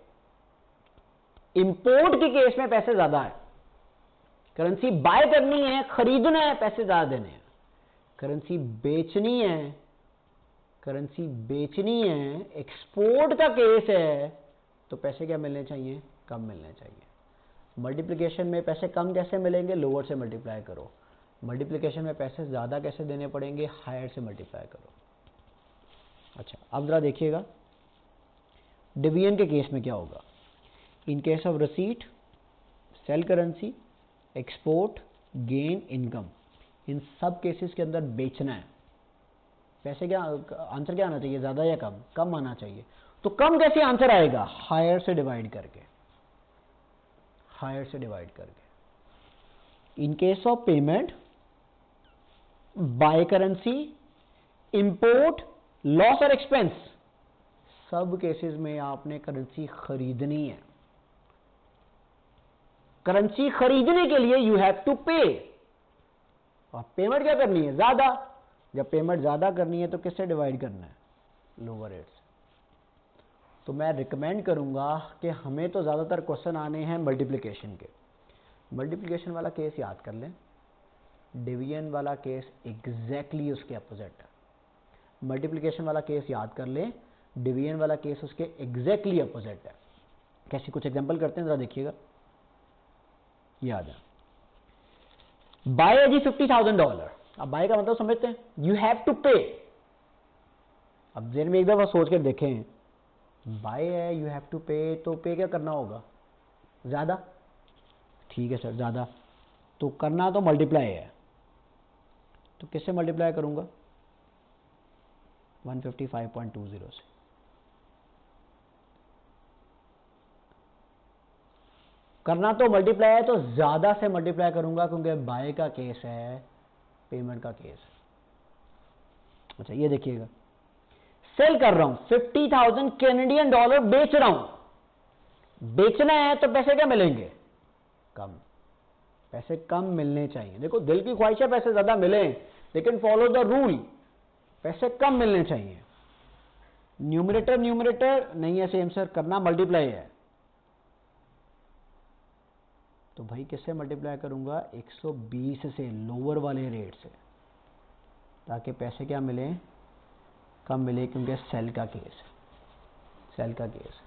इंपोर्ट के केस में पैसे ज्यादा है, करेंसी बाय करनी है, खरीदना है, पैसे ज्यादा देने हैं, करेंसी बेचनी है, करेंसी बेचनी है, एक्सपोर्ट का केस है तो पैसे क्या मिलने चाहिए, कम मिलने चाहिए। मल्टीप्लिकेशन में पैसे कम कैसे मिलेंगे, लोअर से मल्टीप्लाई करो, मल्टीप्लिकेशन में पैसे ज्यादा कैसे देने पड़ेंगे, हायर से मल्टीप्लाई करो। अच्छा अब जरा देखिएगा डिवीजन के केस में क्या होगा, in case of receipt, sell currency, export, gain, income, इन सब केसेस के अंदर बेचना है, पैसे क्या आंसर क्या आना चाहिए, ज्यादा या कम, कम आना चाहिए। तो कम कैसे आंसर आएगा, हायर से डिवाइड करके, हायर से डिवाइड करके। In case of payment, buy currency, import, loss और एक्सपेंस, सब केसेस में आपने करेंसी खरीदनी है, करेंसी खरीदने के लिए यू हैव टू पे, और पेमेंट क्या करनी है, ज्यादा, जब पेमेंट ज्यादा करनी है तो किससे डिवाइड करना है, लोअर रेट से। तो मैं रिकमेंड करूंगा कि हमें तो ज्यादातर क्वेश्चन आने हैं मल्टीप्लिकेशन के, मल्टीप्लिकेशन वाला केस याद कर लें, डिवीजन वाला केस एग्जैक्टली उसके अपोजिट है। मल्टीप्लिकेशन वाला केस याद कर लें, डिवीजन वाला केस उसके एग्जैक्टली अपोजिट है। कैसे, कुछ एग्जांपल करते हैं, जरा देखिएगा, याद है। बाय है जी $50,000, अब बाय का मतलब समझते हैं, यू हैव टू पे। अब जेन में एक दफा सोच कर देखें, बाय है, यू हैव टू पे, तो पे क्या करना होगा, ज्यादा, ठीक है सर ज्यादा, तो करना तो मल्टीप्लाई है, तो किससे मल्टीप्लाई करूंगा, 155.20 से। करना तो मल्टीप्लाई है तो ज्यादा से मल्टीप्लाई करूंगा, क्योंकि बाय का केस है, पेमेंट का केस है। अच्छा ये देखिएगा, सेल कर रहा हूं, 50,000 कैनेडियन डॉलर बेच रहा हूं, बेचना है तो पैसे क्या मिलेंगे, कम, पैसे कम मिलने चाहिए। देखो दिल की ख्वाहिश है पैसे ज्यादा मिले, लेकिन फॉलो द रूल, पैसे कम मिलने चाहिए। न्यूमरेटर न्यूमरेटर नहीं है सेम सर, करना मल्टीप्लाई है, तो भाई किससे मल्टीप्लाई करूंगा, 120 से, लोअर वाले रेट से, ताकि पैसे क्या मिले, कम मिले, क्योंकि सेल का केस है, सेल का केस।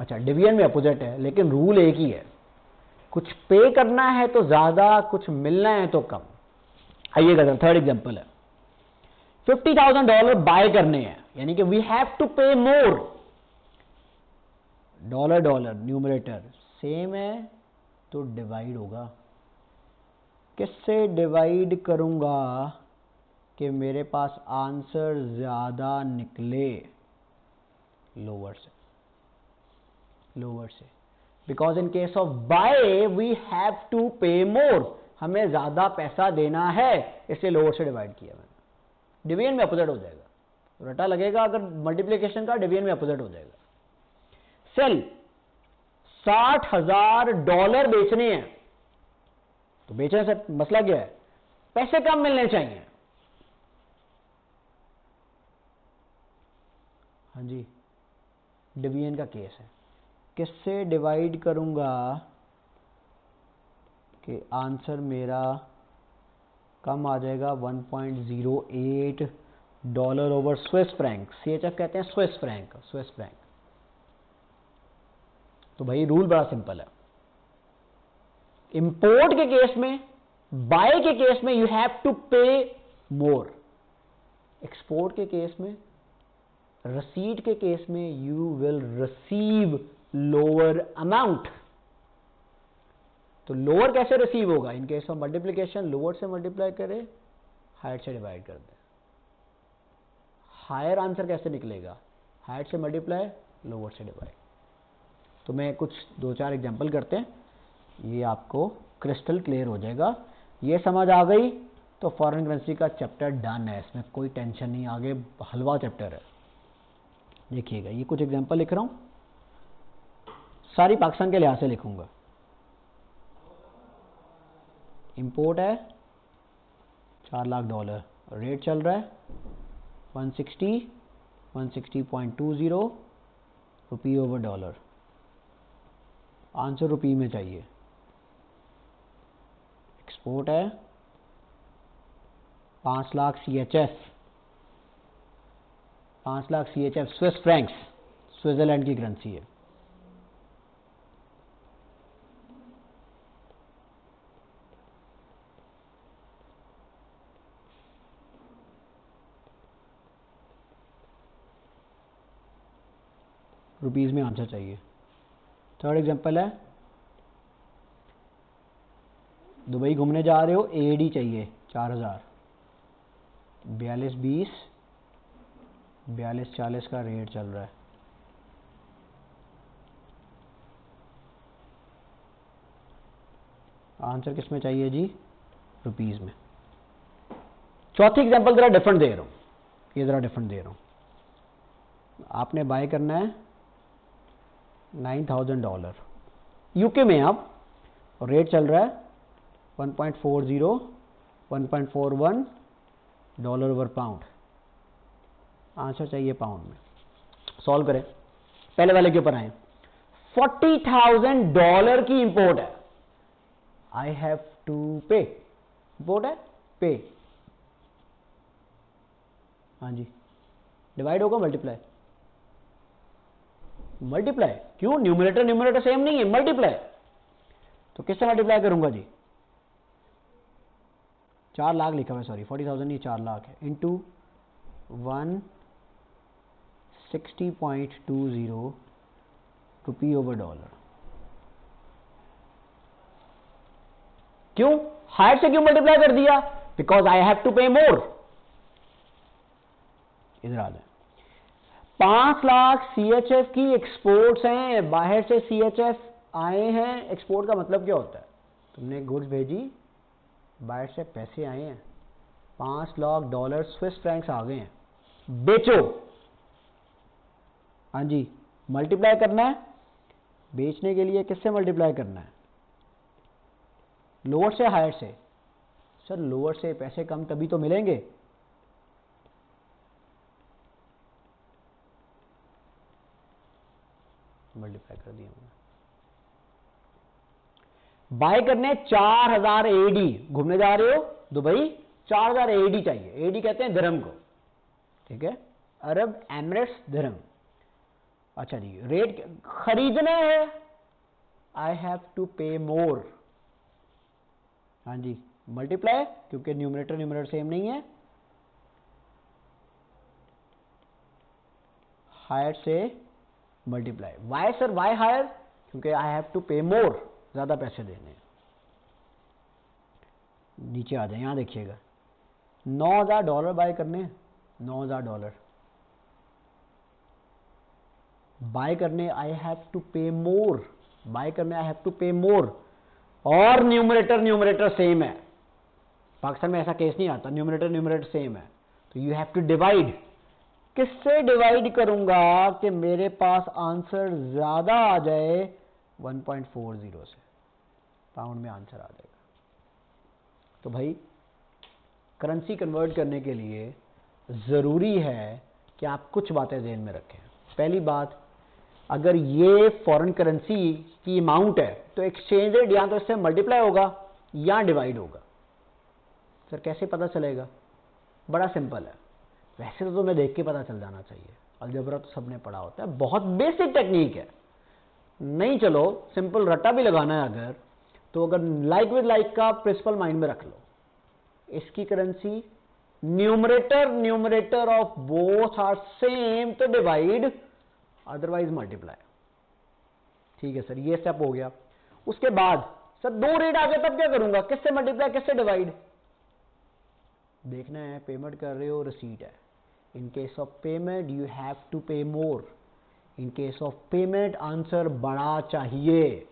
अच्छा डिवीजन में अपोजिट है, लेकिन रूल एक ही है, कुछ पे करना है तो ज्यादा, कुछ मिलना है तो कम। आइएगा थर्ड एग्जांपल है, $50,000 बाय करने हैं, यानी कि we have to pay more, dollar dollar numerator same है तो डिवाइड होगा, किससे डिवाइड करूंगा कि मेरे पास आंसर ज्यादा निकले, लोअर से, लोअर से, because in case of buy we have to pay more, हमें ज्यादा पैसा देना है, इसलिए लोअर से डिवाइड किया मैंने। डिवीजन में अपोजिट हो जाएगा, रटा लगेगा अगर मल्टीप्लिकेशन का, डिवीजन में अपोजिट हो जाएगा। सेल, $60,000 बेचने हैं, तो बेचने से मसला क्या है, पैसे कम मिलने चाहिए। हाँ जी, डिवीजन का केस है। किससे डिवाइड करूंगा कि आंसर मेरा कम आ जाएगा? 1.08 dollar over Swiss franc. CHF कहते हैं स्विस फ्रैंक, स्विस फ्रैंक। तो भाई रूल बड़ा सिंपल है, इंपोर्ट के केस में, बाय के केस में you have to pay more, export के केस में, रसीट के केस में you will receive lower amount. तो लोअर कैसे रिसीव होगा? In case of multiplication lower से मल्टीप्लाई करें, हायर से डिवाइड कर दें। हायर आंसर कैसे निकलेगा? हायर से मल्टीप्लाई, लोअर से डिवाइड। तो मैं कुछ 2-4 एग्जांपल करते हैं, ये आपको क्रिस्टल क्लियर हो जाएगा। ये समझ आ गई तो फॉरेन करेंसी का चैप्टर डन है, इसमें कोई टेंशन नहीं, आगे हलवा चैप्टर है। देखिएगा, ये कुछ एग्जांपल लिख रहा हूं, सारी पाकिस्तान के लिहाज से लिखूंगा। इंपोर्ट है $4 लाख, रेट चल रहा है 160.20 रुपी ओवर डॉलर। आंसर रुपी में चाहिए। एक्सपोर्ट है 5 lakh CHF, 5 lakh CHF Swiss Franks, Switzerland की करेंसी है। रुपीस में आंसर चाहिए। थर्ड एग्जांपल है, दुबई घूमने जा रहे हो, AED चाहिए 4000, 42.20, 42.40 का रेट चल रहा है। आंसर किस में चाहिए जी? रुपीस में। चौथी एग्जांपल जरा डिफरेंट दे रहा हूं, ये जरा डिफरेंट दे रहा हूं। आपने बाय करना है $9,000 यूके में आप, और रेट चल रहा है 1.40, 1.41 डॉलर ओवर पाउंड। आंसर चाहिए पाउंड में। सॉल्व करें, पहले वाले के ऊपर आए। $40,000 की इंपोर्ट है, आई हैव टू पे, इंपोर्ट है, पे। हाँ जी, डिवाइड होगा मल्टीप्लाई, मल्टीप्लाई क्यों? न्यूमरेटर न्यूमरेटर सेम नहीं है, मल्टीप्लाई। तो किससे मल्टीप्लाई करूंगा जी? 4 लाख लिखा हुआ है, सॉरी 40,000 नहीं, 4 लाख है, इंटू 160.20 रुपी ओवर डॉलर। क्यों? हायर से क्यों मल्टीप्लाई कर दिया? Because I have to pay मोर। इधर आ जाए, 5 लाख CHF की एक्सपोर्ट्स हैं, बाहर से CHF आए हैं। एक्सपोर्ट का मतलब क्या होता है? तुमने गुड्स भेजी, बाहर से पैसे आए हैं, $5 लाख स्विस फ्रैंक्स आ गए हैं, बेचो। हाँ जी, मल्टीप्लाई करना है, बेचने के लिए किससे मल्टीप्लाई करना है? लोअर से हायर से? सर लोअर से पैसे कम तभी तो मिलेंगे। मल्टीप्लाई कर दिया मैंने। बाय करने 4000 AED, घूमने जा रहे हो दुबई, 4000 AED चाहिए। AED कहते हैं दिरहम को, ठीक है, अरब एमिरेट्स दिरहम। अच्छा जी, रेट खरीदने है, I have to pay more. हाँ जी, मल्टीप्लाई, क्योंकि न्यूमरेटर न्यूमरेटर सेम नहीं है, हायर से multiply. Why sir, why higher? क्योंकि आई हैव टू पे मोर, ज्यादा पैसे देने। नीचे आ जाए, यहां देखिएगा, $9,000 बाय करने, $9,000 बाय करने, I have to pay more, bye करने आई हैव टू पे मोर, और न्यूमरेटर न्यूमरेटर सेम है। पाकिस्तान में ऐसा केस नहीं आता, न्यूमरेटर न्यूमरेटर सेम है, तो यू हैव टू डिवाइड। किससे डिवाइड करूंगा कि मेरे पास आंसर ज्यादा आ जाए? 1.40 से, पाउंड में आंसर आ जाएगा। तो भाई करेंसी कन्वर्ट करने के लिए जरूरी है कि आप कुछ बातें ध्यान में रखें। पहली बात, अगर ये फॉरेन करेंसी की अमाउंट है तो एक्सचेंज रेट या तो इससे मल्टीप्लाई होगा या डिवाइड होगा। सर कैसे पता चलेगा? बड़ा सिंपल है, वैसे तो तुम्हें देख के पता चल जाना चाहिए, अलजेब्रा तो सबने पढ़ा होता है, बहुत बेसिक टेक्निक है। नहीं चलो सिंपल रट्टा भी लगाना है अगर, तो अगर लाइक विद लाइक का प्रिंसिपल माइंड में रख लो, इसकी currency numerator of both are same तो डिवाइड, अदरवाइज मल्टीप्लाई। ठीक है सर, ये स्टेप हो गया। उसके बाद सर दो रेट आ गए तब क्या करूंगा, किससे मल्टीप्लाई किससे डिवाइड? देखना है पेमेंट कर रहे हो, रिसीट है। In case of payment you have to pay more, in case of payment answer बड़ा चाहिए।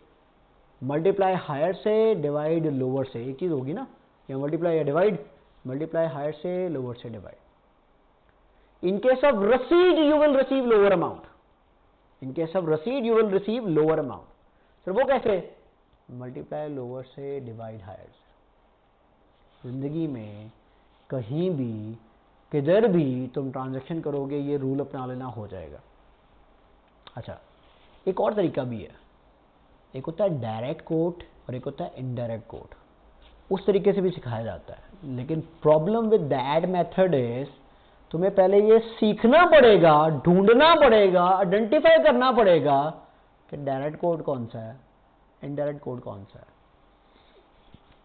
मल्टीप्लाई हायर से डिवाइड लोअर से, एक चीज होगी ना, या मल्टीप्लाई या डिवाइड, मल्टीप्लाई हायर से लोअर से divide. In case of receipt you will receive lower amount, in case of receipt you will receive lower amount. Sir वो कैसे? मल्टीप्लाई लोअर से डिवाइड हायर से। जिंदगी में कहीं भी किधर भी तुम ट्रांजैक्शन करोगे ये रूल अपना लेना, हो जाएगा। अच्छा, एक और तरीका भी है, एक होता है डायरेक्ट कोट और एक होता है इनडायरेक्ट कोट। उस तरीके से भी सिखाया जाता है, लेकिन problem with that method is तुम्हें पहले ये सीखना पड़ेगा, ढूंढना पड़ेगा, आइडेंटिफाई करना पड़ेगा कि डायरेक्ट कोड कौन सा है, इनडायरेक्ट कोड कौन सा है।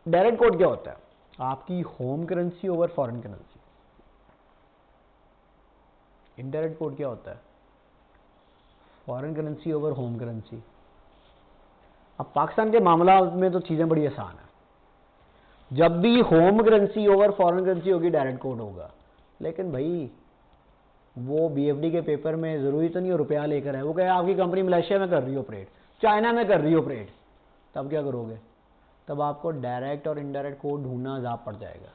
डायरेक्ट कोड क्या होता है? आपकी home currency over foreign currency. Indirect code क्या होता है? Foreign currency over home currency. अब पाकिस्तान के मामला में तो चीजें बड़ी आसान है, जब भी home currency over foreign currency होगी डायरेक्ट कोड होगा। लेकिन भाई वो बीएफडी के पेपर में जरूरी तो नहीं है रुपया लेकर है, वो कहे आपकी कंपनी मलेशिया में कर रही ऑपरेट, चाइना में कर रही ऑपरेट, तब क्या करोगे? तब आपको डायरेक्ट और इनडायरेक्ट कोड ढूंढना अजाब पड़ जाएगा।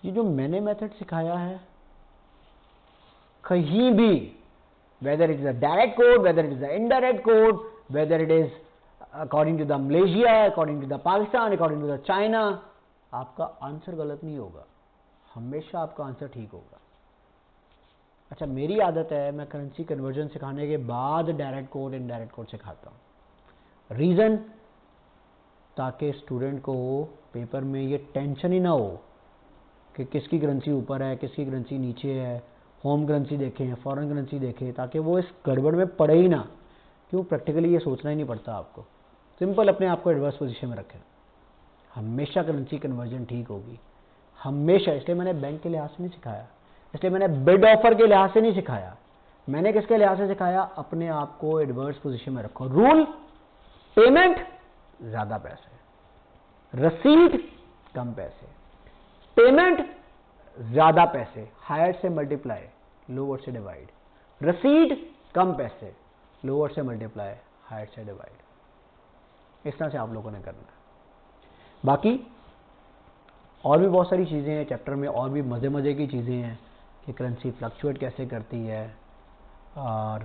ये जो मैंने मेथड सिखाया है, कहीं भी whether it is a direct code, whether it is a indirect code, whether it is according to the Malaysia, according to the Pakistan, according to the China, आपका आंसर गलत नहीं होगा, हमेशा आपका आंसर ठीक होगा। अच्छा, मेरी आदत है मैं करेंसी कन्वर्जन सिखाने के बाद डायरेक्ट कोड इनडायरेक्ट कोड सिखाता हूं। रीजन, ताकि स्टूडेंट को पेपर में ये टेंशन ही ना हो कि किसकी करेंसी ऊपर है किसकी करेंसी नीचे है, होम करेंसी देखें फॉरेन करेंसी देखें, ताकि वो इस गड़बड़ में पड़े ही ना। क्यों? प्रैक्टिकली ये सोचना ही नहीं पड़ता आपको, सिंपल अपने आप को एडवर्स पोजीशन में रखें, हमेशा करेंसी कन्वर्जन ठीक होगी, हमेशा। इसलिए मैंने बैंक के लिहाज से नहीं सिखाया, इसलिए मैंने बिड ऑफर के लिहाज से नहीं सिखाया, मैंने किसके लिहाज से सिखाया? अपने आप को एडवर्स पोजीशन में रखो। रूल, पेमेंट ज्यादा पैसे, रसीद कम पैसे, पेमेंट ज्यादा पैसे हायर से मल्टीप्लाई लोअर से डिवाइड, रसीद कम पैसे लोअर से मल्टीप्लाई हायर से डिवाइड। इस तरह से आप लोगों ने करना है। बाकी और भी बहुत सारी चीज़ें हैं चैप्टर में, और भी मज़े मज़े की चीज़ें हैं कि करेंसी फ्लक्चुएट कैसे करती है और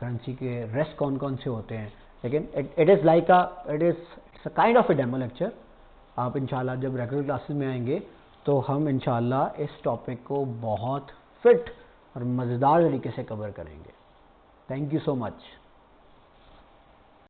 करेंसी के रेस्ट कौन कौन से होते हैं। लेकिन it is like it's a kind of a demo lecture. आप इंशाल्लाह जब रेगुलर क्लासेस में आएंगे तो हम इंशाल्लाह इस टॉपिक को बहुत फिट और मज़ेदार तरीके से कवर करेंगे। Thank you so much.